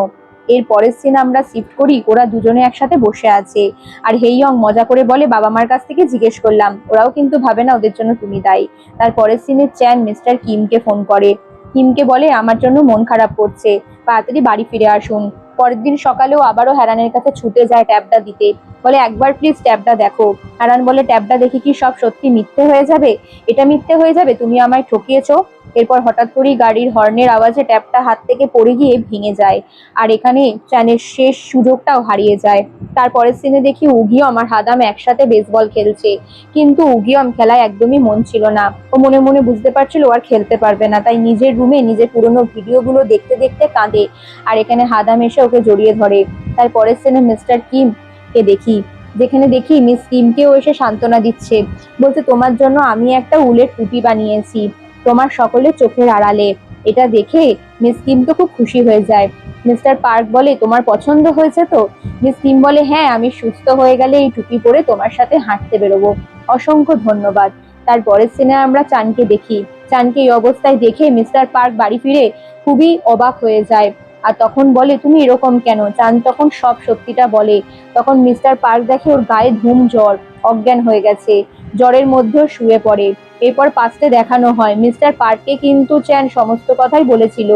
এর পরের সিন আমরা শিফট করি, ওরা দুজনে একসাথে বসে আছে, আর হেইয়ং মজা করে বলে, বাবা মার কাছ থেকে জিজ্ঞেস করলাম, ওরাও কিন্তু ভাবে না ওদের জন্য তুমি দায়ী। তার পরের সিনে চ্যান মিস্টার কিমকে ফোন করে। কিমকে বলে, আমার জন্য মন খারাপ করছে, তাড়াতাড়ি বাড়ি ফিরে আসুন। পরের দিন সকালেও আবারও হ্যারানের কাছে ছুটে যায় ট্যাবটা দিতে, বলে একবার প্লিজ ট্যাবটা দেখো। হ্যারান বলে, ট্যাবটা দেখে কি সব সত্যি মিথ্যে হয়ে যাবে? এটা মিথ্যে হয়ে যাবে, তুমি আমায় ঠকিয়েছো। এরপর হঠাৎ করেই গাড়ির হর্নের আওয়াজে ট্যাবটা হাত থেকে পড়ে গিয়ে ভেঙে যায়, আর এখানে চ্যানের শেষ সুযোগটাও হারিয়ে যায়। তারপরের সিনে দেখি উগিয়ম আর হাদাম একসাথে বেসবল খেলছে, কিন্তু উগিয়ম খেলায় একদমই মন ছিল না। ও মনে মনে বুঝতে পারছিল ও আর খেলতে পারবে না, তাই নিজের রুমে নিজের পুরোনো ভিডিওগুলো দেখতে দেখতে কাঁদে, আর এখানে হাদাম এসে ওকে জড়িয়ে ধরে। তারপরের সিনে মিস্টার কিম কে দেখি, যেখানে দেখি মিস কিমকেও এসে সান্ত্বনা দিচ্ছে, বলছে তোমার জন্য আমি একটা উলের টুপি বানিয়েছি, তোমার সকলের চোখের আড়ালে। এটা দেখে মিস কিম তো খুব খুশি হয়ে যায়। মিস্টার পার্ক বলে, তোমার পছন্দ হয়েছে তো? মিস কিম বলে, হ্যাঁ, আমি সুস্থ হয়ে গেলে এই টুপি পরে তোমার সাথে হাঁটতে বেরোবো, অসংখ্য ধন্যবাদ। তারপরের সিনে আমরা চানকে দেখি। চানকে এই অবস্থায় দেখে মিস্টার পার্ক বাড়ি ফিরে খুবই অবাক হয়ে যায়, আর তখন বলে, তুমি এরকম কেন? চান তখন সব সত্যিটা বলে। তখন মিস্টার পার্ক দেখে ওর গায়ে ধুম জ্বর, অজ্ঞান হয়ে গেছে, জ্বরের মধ্যেও শুয়ে পড়ে। এরপর পাস্টে দেখানো হয় মিস্টার পার্ককে কিন্তু চ্যান সমস্ত কথাই বলেছিল,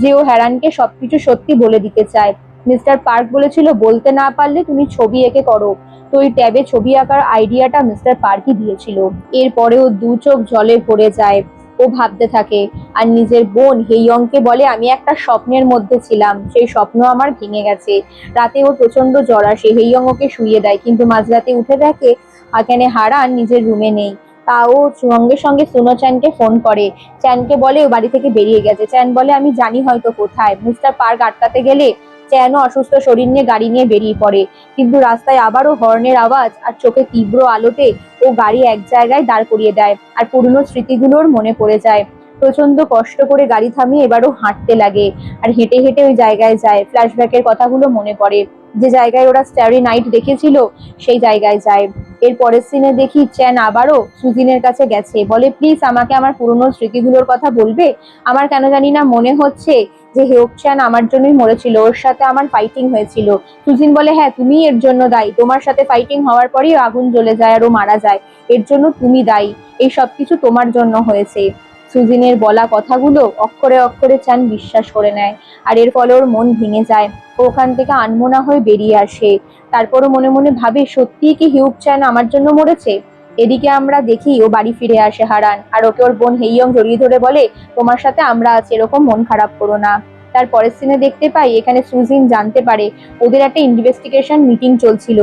যে ও হ্যারানকে সবকিছু সত্যি বলে দিতে চায়। মিস্টার পার্ক বলেছিল, বলতে না পারলে তুমি ছবি এঁকে করো, তো ওই ট্যাবে ছবি আঁকার আইডিয়াটা মিস্টার পার্কই দিয়েছিল। এরপরেও দু চোখ জলে ভরে যায়। ও ভাবতে থাকে, আর নিজের বোন হেইয়ংকে বলে, আমি একটা স্বপ্নের মধ্যে ছিলাম, সেই স্বপ্ন আমার ভেঙে গেছে। রাতে ওর প্রচন্ড জ্বর আসে, হেইয়ং ওকে শুইয়ে দেয়, কিন্তু মাঝরাতে উঠে দেখে এখানে হারান নিজের রুমে নেই। তাও সঙ্গে সঙ্গে সুনো চ্যানকে ফোন করে। চ্যানকে বলে ও বাড়ি থেকে বেরিয়ে গেছে। চ্যান বলে, আমি জানি হয়তো কোথায়। মিস্টার পার্ক আটকাতে গেলে চ্যানও অসুস্থ শরীর নিয়ে গাড়ি নিয়ে বেরিয়ে পড়ে, কিন্তু রাস্তায় আবারও হর্নের আওয়াজ আর চোখে তীব্র আলোতে ও ও গাড়ি এক জায়গায় দাঁড় করিয়ে দেয় আর পুরনো স্মৃতিগুলোর মনে পড়ে যায়। প্রচন্ড কষ্ট করে গাড়ি থামিয়ে এবারও হাঁটতে লাগে আর হেঁটে হেঁটে ওই জায়গায় যায়। ফ্ল্যাশব্যাকের কথাগুলো মনে পড়ে, যে জায়গায় ওরা স্টারি নাইট দেখেছিল সেই জায়গায় যায়। এর পরের সিনে দেখি চ্যান আবারও সুজিনের কাছে গেছে, বলে প্লিজ আমাকে আমার পুরনো স্মৃতিগুলোর কথা বলবে। আমার কেন জানি না মনে হচ্ছে যে হেওক চ্যান আমার জন্যই মরেছিল, ওর সাথে আমার ফাইটিং হয়েছিল। সুজিন বলে হ্যাঁ তুমি এর জন্য দায়ী, তোমার সাথে ফাইটিং হওয়ার পরই আগুন জ্বলে যায় আর ও মারা যায়, এর জন্য তুমি দায়ী, এই সবকিছু তোমার জন্য হয়েছে। সুজিনের বলা কথাগুলো অক্ষরে অক্ষরে চ্যান বিশ্বাস করে নেয় আর এর ফলে ওর মন ভেঙে যায়। ও ওখান থেকে আনমনা হয়ে বেরিয়ে আসে। তারপরও মনে মনে ভাবে সত্যিই কি হিউক চ্যান আমার জন্য মরেছে। এদিকে আমরা দেখি ও বাড়ি ফিরে আসে হারান, আর ওকে ওর বোন হেইয়ং জড়িয়ে ধরে বলে তোমার সাথে আমরা আছি, এরকম মন খারাপ করো না। তার পরের সিনে দেখতে পাই এখানে সুজিন জানতে পারে ওদের একটা ইনভেস্টিগেশন মিটিং চলছিল,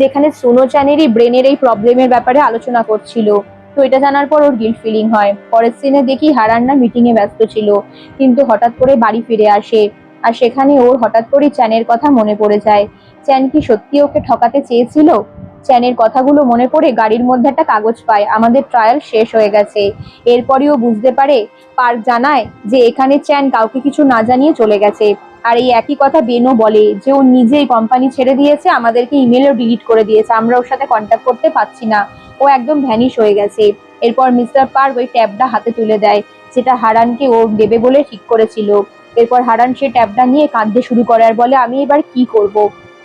যেখানে সোনো চ্যানেরই ব্রেনের এই প্রবলেমের ব্যাপারে আলোচনা করছিল। তো এটা জানার পর ওর গিল্ট ফিলিং হয়। পরের সিনে দেখি হারান না মিটিং এ ব্যস্ত ছিল, কিন্তু হঠাৎ করে বাড়ি ফিরে আসে আর সেখানে ওর হঠাৎ করে চ্যানের কথা মনে পড়ে যায়। চ্যান কি সত্যি ওকে ঠকাতে চেয়েছিল? চ্যানের কথাগুলো মনে পড়ে গাড়ির মধ্যে একটা কাগজ পায়, আমাদের ট্রায়াল শেষ হয়ে গেছে। এরপরই ও বুঝতে পারে, পার্ক জানায় যে এখানে চ্যান কাউকে কিছু না জানিয়ে চলে গেছে। আর এই একই কথা বেনও বলে যে ও নিজেই কোম্পানি ছেড়ে দিয়েছে, আমাদেরকে ইমেলও ডিলিট করে দিয়েছে, আমরা ওর সাথে কন্ট্যাক্ট করতে পারছি না, ও একদম ভ্যানিশ হয়ে গেছে। এরপর মিস্টার পার্ক ওই ট্যাবটা হাতে তুলে দেয়, যেটা হারানকে ও দেবে বলে ঠিক করেছিল। এরপর হারান সে ট্যাবটা নিয়ে কাঁদতে শুরু করে আর বলে আমি এবার কি করব।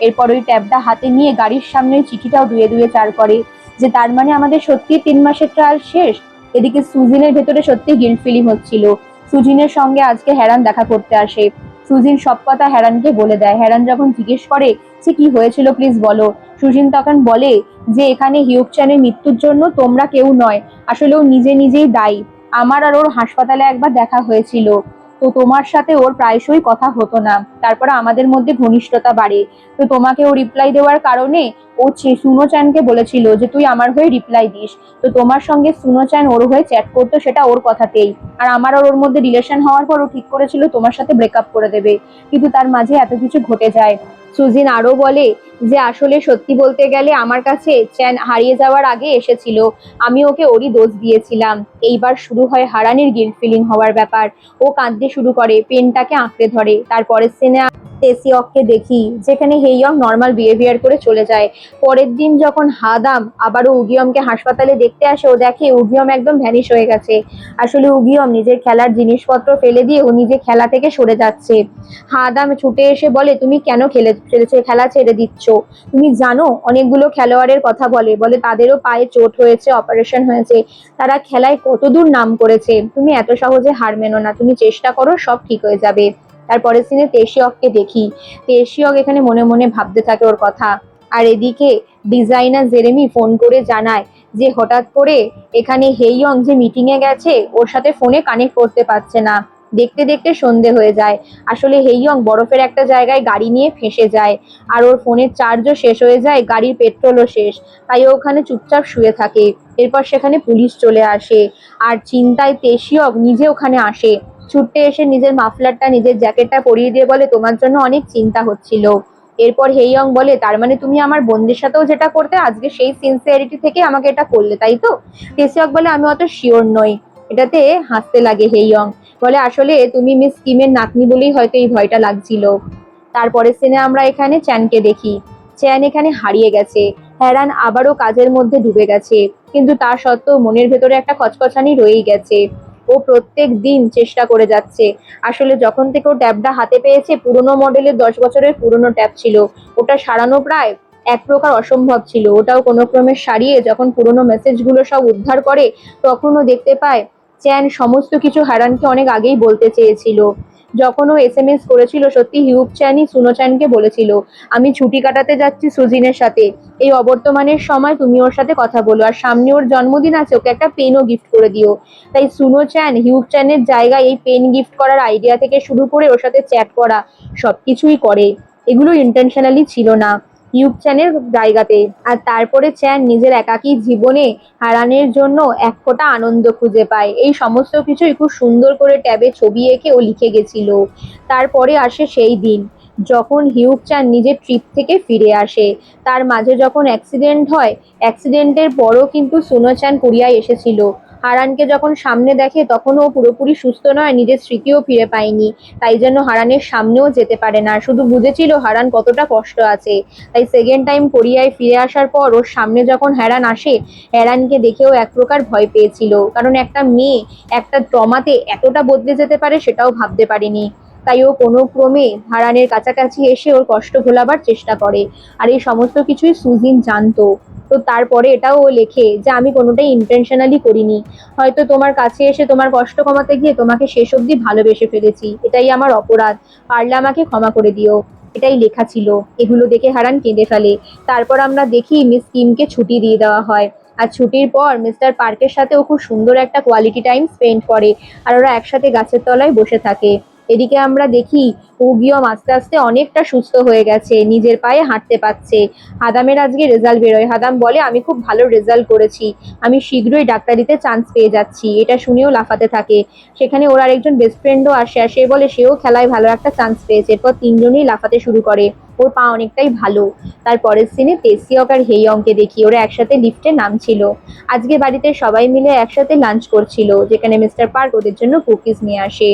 এরপর ওই ট্যাবটা হাতে নিয়ে গাড়ির সামনে চিঠিটাও ধুয়ে ধুয়ে চার করে, যে তার মানে আমাদের সত্যি 3 মাসের ট্রায়াল শেষ। এদিকে সুজিনের ভেতরে সত্যি গিল্ট ফিলিং হচ্ছিল। সুজিনের সঙ্গে আজকে হেরান দেখা করতে আসে। সুজিন সব কথা হেরানকে বলে দেয়। হেরান যখন জিজ্ঞেস করে যে কি হয়েছিল প্লিজ বলো, সুজিন তখন বলে যে এখানে হিউক চ্যানের মৃত্যুর জন্য তোমরা কেউ নয়, আসলে ও নিজে নিজেই দায়ী। আমার আর ওর হাসপাতালে একবার দেখা হয়েছিল, তো তোমার সাথে ওর প্রায়শই কথা হতো না, তারপরে আমাদের মধ্যে ঘনিষ্ঠতা বাড়ে। তো তোমাকে ও রিপ্লাই দেওয়ার কারণে ও সুনো চ্যানকে বলেছিল যে তুই আমার হয়ে রিপ্লাই দিস। তো তোমার সঙ্গে সুনো চ্যান ওর হয়ে চ্যাট করতো সেটা ওর কথাতেই, আর আমার আর ওর মধ্যে রিলেশন হওয়ার পর ও ঠিক করেছিল তোমার সাথে ব্রেকআপ করে দেবে, কিন্তু তার মাঝে এত কিছু ঘটে যায়। সুজিন আরো বলে যে আসলে সত্যি বলতে গেলে আমার কাছে চ্যান হারিয়ে যাওয়ার আগে এসেছিল, আমি ওকে ওরই দোষ দিয়েছিলাম। এইবার শুরু হয় হারানের গিল্ট ফিলিং হওয়ার ব্যাপার। ও কাঁদতে শুরু করে, পেনটাকে আঁকড়ে ধরে। তারপরের সিনে তেসিয়ককে দেখি, যেখানে হেইয়ং নর্মাল বিহেভিয়ার করে চলে যায়। পরের দিন যখন হাদাম আবারও উগিয়মকে হাসপাতালে দেখতে আসে, ও দেখে উগিয়ম একদম ভ্যানিশ হয়ে গেছে। আসলে উগিয়ম নিজের খেলার জিনিসপত্র ফেলে দিয়ে ও নিজে খেলা থেকে সরে যাচ্ছে। হাদাম ছুটে এসে বলে তুমি কেন খেলা ছেড়ে দিচ্ছ? তুমি জানো অনেকগুলো খেলোয়াড়ের কথা বলে বলে তাদেরও পায়ে চোট হয়েছে, অপারেশন হয়েছে, তারা খেলায় কতদূর নাম করেছে, তুমি এত সহজে হার মেনো না, তুমি চেষ্টা করো, সব ঠিক হয়ে যাবে। তারপরের সিনে তেশিয়ককে দেখি। তেশিয়ক এখানে মনে মনে ভাবতে থাকে ওর কথা। আর এদিকে ডিজাইনার জেরেমি ফোন করে জানায় যে হঠাৎ করে এখানে হেইয়ং যে মিটিং এ গেছে ওর সাথে ফোনে কানেক্ট করতে পারছে না। দেখতে দেখতে সন্ধে হয়ে যায়। আসলে হেইয়ং বরফের একটা জায়গায় গাড়ি নিয়ে ফেঁসে যায়, আর ওর ফোনের চার্জও শেষ হয়ে যায়, গাড়ির পেট্রোলও শেষ, তাই ও ওখানে চুপচাপ শুয়ে থাকে। এরপর সেখানে পুলিশ চলে আসে আর চিন্তায় তেশিয়ক নিজে ওখানে আসে। ছুটতে এসে নিজের মাফলারটা নিজের জ্যাকেটটা পরিয়ে দিয়ে বলে তোমার জন্য অনেক চিন্তা হচ্ছিল। এরপর হেইয়ং বলে তার মানে তুমি আমার বোনদের সাথেও যেটা করতে আজকে সেই সিনসিয়ারিটি থেকে আমাকে এটা করলে, তাই তো? তেশিয়ক বলে আমি অত শিওর নই। এটাতে হাসতে লাগে হেইয়ং, বলে আসলে তুমি মিস কিমের নাতনি বলেই হয়তো এই ভয়টা লাগছিল। তারপরের সিনে আমরা এখানে চ্যানকে দেখি। চ্যান এখানে হারিয়ে গেছে। হ্যারান আবারও কাজের মধ্যে ডুবে গেছে, কিন্তু তা সত্ত্বেও মনের ভেতরে একটা খচখচানি রয়েই গেছে। ও প্রত্যেক দিন চেষ্টা করে যাচ্ছে। আসলে যখন থেকে ও ট্যাবটা হাতে পেয়েছে, পুরোনো মডেলের 10 বছরের পুরোনো ট্যাব ছিল, ওটা সারানো প্রায় এক প্রকার অসম্ভব ছিল। ওটাও কোনো ক্রমে সারিয়ে যখন পুরোনো মেসেজগুলো সব উদ্ধার করে, তখনও দেখতে পায় চ্যান সমস্ত কিছু হ্যারানকে অনেক আগেই বলতে চেয়েছিল। যখন ও এসএমএস করেছিল সত্যি হিউক চ্যানই সুনো চ্যানকে বলেছিল আমি ছুটি কাটাতে যাচ্ছি সুজিনের সাথে, এই অবর্তমানের সময় তুমি ওর সাথে কথা বলো, আর সামনে ওর জন্মদিন আছে, ওকে একটা পেনও গিফট করে দিও। তাই সুনো চ্যান হিউক চ্যানের জায়গায় এই পেন গিফট করার আইডিয়া থেকে শুরু করে ওর সাথে চ্যাট করা সবকিছুই করে। এগুলো ইন্টেনশনালি ছিল না, হিউক চ্যানের জায়গাতে। আর তারপরে চ্যান নিজের একাকী জীবনে হারানোর জন্য এক ফোঁটা আনন্দ খুঁজে পায়। এই সমস্ত কিছুই খুব সুন্দর করে ট্যাবে ছবি এঁকে ও লিখে গেছিল। তারপরে আসে সেই দিন যখন হিউক চান নিজের ট্রিপ থেকে ফিরে আসে। তার মাঝে যখন অ্যাক্সিডেন্ট হয়, অ্যাক্সিডেন্টের পরও কিন্তু সুনো চান কোরিয়ায় এসেছিল। হারানকে যখন সামনে দেখে তখন ও পুরোপুরি সুস্থ নয়, নিজের স্মৃতিও ফিরে পায়নি, তাই জন্য হারানের সামনেও যেতে পারে না, শুধু বুঝেছিল হারান কতটা কষ্ট আছে। তাই সেকেন্ড টাইম কোরিয়ায় ফিরে আসার পর ওর সামনে যখন হারান আসে, হারানকে দেখেও এক প্রকার ভয় পেয়েছিল, কারণ একটা মেয়ে একটা ট্রমাতে এতটা বদলে যেতে পারে সেটাও ভাবতে পারেনি। তাই ও কোনো ক্রমে হারানের কাছাকাছি এসে ওর কষ্ট ভোলাবার চেষ্টা করে। আর এই সমস্ত কিছুই সুজিন জানতো। তো তারপরে এটাও ও লেখে যে আমি কোনোটাই ইন্টেনশনালি করিনি, হয়তো তোমার কাছে এসে তোমার কষ্ট কমাতে গিয়ে তোমাকে শেষ অবধি ভালোবেসে ফেলেছি, এটাই আমার অপরাধ, পারলে আমাকে ক্ষমা করে দিও। এটাই লেখা ছিল। এগুলো দেখে হারান কেঁদে ফেলে। তারপর আমরা দেখি মিস কিমকে ছুটি দিয়ে দেওয়া হয়। আর ছুটির পর মিস্টার পার্কের সাথে ও খুব সুন্দর একটা কোয়ালিটি টাইম স্পেন্ড করে, আর ওরা একসাথে গাছের তলায় বসে থাকে। এদিকে আমরা দেখি উগিয়ম আস্তে আস্তে অনেকটা সুস্থ হয়ে গেছে, নিজের পায়ে হাঁটতে পারছে। হাদামের আজকে রেজাল্ট বেরোয়, হাদাম বলে আমি খুব ভালো রেজাল্ট করেছি, আমি শীঘ্রই ডাক্তারিতে চান্স পেয়ে যাচ্ছি। এটা শুনেও লাফাতে থাকে। সেখানে ওর আরেকজন বেস্ট ফ্রেন্ডও আসে, আর সে বলে সেও খেলায় ভালো একটা চান্স পেয়েছে। এরপর তিনজনেই লাফাতে শুরু করে। ওর পা অনেকটাই ভালো। তারপরের সিনে তেসিয়ক আর হেইয়ংকে দেখি, ওরা একসাথে লিফটে নামছিল। আজকে বাড়িতে সবাই মিলে একসাথে লাঞ্চ করছিল, যেখানে মিস্টার পার্ক ওদের জন্য কুকিজ নিয়ে আসে।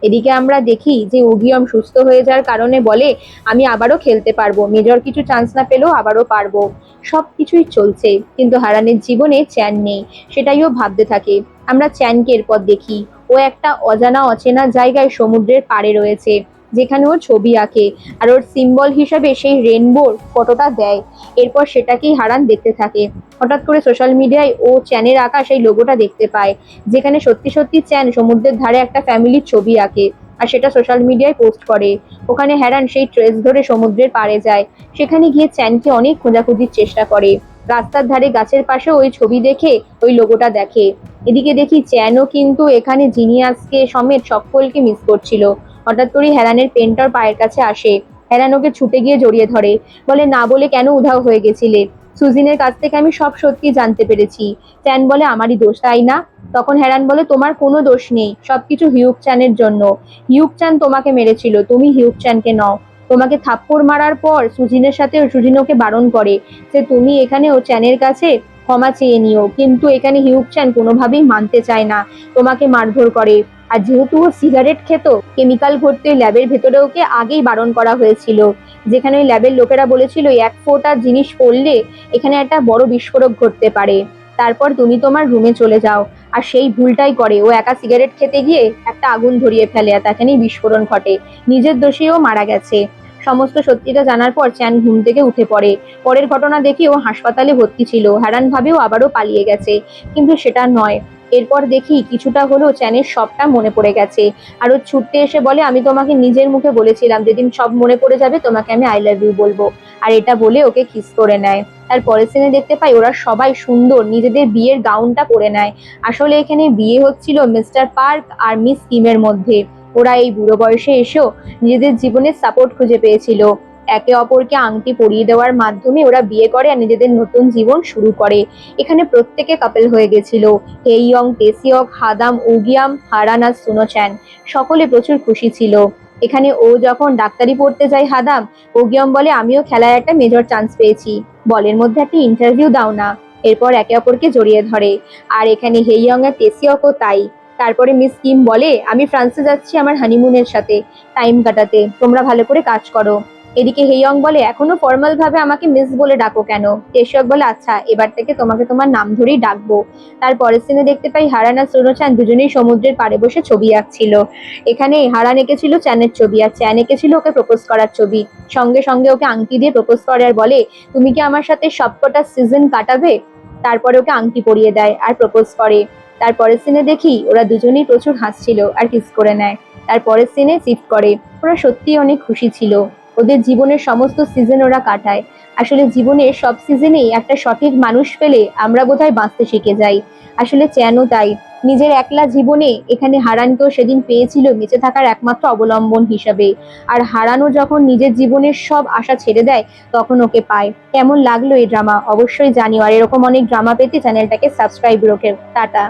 এদিকে আমরা দেখি যে উগিয়ম সুস্থ হয়ে যাওয়ার কারণে বলে আমি আবারও খেলতে পারবো, মেজর কিছু চান্স না পেলেও আবারও পারবো। সব কিছুই চলছে, কিন্তু হারানের জীবনে চ্যান নেই, সেটাই ও ভাবতে থাকে। আমরা চ্যানকে এরপর দেখি, ও একটা অজানা অচেনা জায়গায় সমুদ্রের পাড়ে রয়েছে, যেখানে ও ছবি আঁকে, আর ওর সিম্বল হিসাবে সেই রেনবোর ফটোটা দেয়। এরপর সেটাকেই হারান দেখতে থাকে। হঠাৎ করে সোশ্যাল মিডিয়ায় ও চ্যানের আঁকা সেই লোগোটা দেখতে পায়, যেখানে সত্যি সত্যি চ্যান সমুদ্রের ধারে একটা ফ্যামিলির ছবি আঁকে, আর সেটা সোশ্যাল মিডিয়ায় পোস্ট করে। ওখানে হ্যারান সেই ট্রেস ধরে সমুদ্রের পাড়ে যায়। সেখানে গিয়ে চ্যানকে অনেক খোঁজাখুঁজির চেষ্টা করে। রাস্তার ধারে গাছের পাশে ওই ছবি দেখে ওই লোগোটা দেখে। এদিকে দেখি চ্যানও কিন্তু এখানে জিনিয়াসকে সমেত সকলকে মিস করছিল। হঠাৎ করেই হেরানের পেনটার পায়ের কাছে আসে। হেরান ওকে ছুটে গিয়ে জড়িয়ে ধরে, বলে না বলে কেন উধাও হয়ে গেছিলে, সুজিনের কাছ থেকে আমি সব সত্যি জানতে পেরেছি। চ্যান বলে আমারই দোষ তাই না? তখন হেরান বলে তোমার কোনো দোষ নেই, সবকিছু হিউক চ্যানের জন্য। হিউক চ্যান তোমাকে মেরেছিল, তুমি হিউক চ্যানকে নও। তোমাকে থাপ্পড় মারার পর সুজিনের সাথে সুজিন ওকে বারণ করে যে তুমি এখানে ও চ্যানের কাছে ক্ষমা চেয়ে নিও, কিন্তু এখানে হিউক চ্যান কোনোভাবেই মানতে চায় না, তোমাকে মারধর করে। আর যেহেতু ও সিগারেট খেত, কেমিক্যাল ভর্তি ওই ল্যাবের ভেতরে ওকে আগেই বারণ করা হয়েছিল, যেখানে ওই ল্যাবের লোকেরা বলেছিল এক ফোঁটা জিনিস পড়লে এখানে একটা বড় বিস্ফোরক ঘটতে পারে। তারপর তুমি তোমার রুমে চলে যাও। আর সেই ভুলটাই করে, ও একা সিগারেট খেতে গিয়ে একটা আগুন ধরিয়ে ফেলে, আর তাখানেই বিস্ফোরণ ঘটে। নিজের দোষেও মারা গেছে। সমস্ত সত্যিটা জানার পর চ্যান ঘুম থেকে উঠে পড়ে। পরের ঘটনা দেখি ও হাসপাতালে ভর্তি ছিল, হারান ভাবেও আবারও পালিয়ে গেছে, কিন্তু সেটা নয়। এরপর দেখি কিছুটা হলেও চ্যানের সবটা মনে পড়ে গেছে। আর ও ছুটতে এসে বলে আমি তোমাকে নিজের মুখে বলেছিলাম যেদিন সব মনে পড়ে যাবে তোমাকে আমি আই লাভ ইউ বলবো। আর এটা বলে ওকে কিস করে নেয়। তার পরের সিনে দেখতে পাই ওরা সবাই সুন্দর নিজেদের বিয়ের গাউনটা পরে নেয়। আসলে এখানে বিয়ে হচ্ছিল মিস্টার পার্ক আর মিস কিমের মধ্যে। ওরা এই বুড়ো বয়সে এসেও নিজেদের জীবনের সাপোর্ট খুঁজে পেয়েছিল। একে অপরকে আংটি পরিয়ে দেওয়ার মাধ্যমে ওরা বিয়ে করে আর নিজেদের নতুন জীবন শুরু করে। এখানে প্রত্যেকে কাপল হয়ে গেছিল। হেইয়ং, তেসিয়ক, হাদাম, উগিয়াম, হারান আর সুনো চ্যান সকলে প্রচুর খুশি ছিল। এখানে ও যখন ডাক্তারি পড়তে যায় হাদাম, ওগিয়ম বলে আমিও খেলায় একটা মেজর চান্স পেয়েছি, বলের মধ্যে একটা ইন্টারভিউ দাও না। এরপর একে অপরকে জড়িয়ে ধরে। আর এখানে হেইয়ং আর তেসিয়কও তাই। তারপরে মিস কিম বলে আমি ফ্রান্সে যাচ্ছি আমার হানিমুনের সাথে টাইম কাটাতে, তোমরা ভালো করে কাজ করো। এদিকে হেইয়ং বলে এখনো ফর্মাল ভাবে আমাকে মিস বলে ডাকো কেন? তেসিয়ক বলে আচ্ছা এবার থেকে তোমাকে তোমার নাম ধরেই ডাকবো। তারপরের সিনে দেখতে পাই হারান আর সুনো চ্যান দুজনেই সমুদ্রের পাড়ে বসে ছবি আঁকছিল। এখানে হারান এঁকেছিল চ্যানের ছবি, আর চ্যান এঁকেছিল ওকে প্রপোজ করার ছবি। সঙ্গে সঙ্গে ওকে আংটি দিয়ে প্রপোজ করে আর বলে তুমি কি আমার সাথে সবকটা সিজন কাটাবে? তারপরে ওকে আংটি পরিয়ে দেয় আর প্রপোজ করে। তারপরের সিনে দেখি ওরা দুজনেই প্রচুর হাসছিল আর কিস করে নেয়। তারপরের সিনে শিফট করে। ওরা সত্যিই অনেক খুশি ছিল। ওদের জীবনের সমস্ত সিজন ওরা কাটায়। আসলে জীবনের সব সিজনেই একটা সঠিক মানুষ পেলে আমরা বোধহয় বাঁচতে শিখে যাই। আসলে চ্যানও তাই। নিজের একলা জীবনে এখানে হারানকেও সেদিন পেয়েছিল বেঁচে থাকার একমাত্র অবলম্বন হিসাবে। আর হারানও যখন নিজের জীবনের সব আশা ছেড়ে দেয় তখন ওকে পায়। কেমন লাগলো এই ড্রামা অবশ্যই জানিও। আর এরকম অনেক ড্রামা পেতে চ্যানেলটাকে সাবস্ক্রাইব রেখো। টাটা।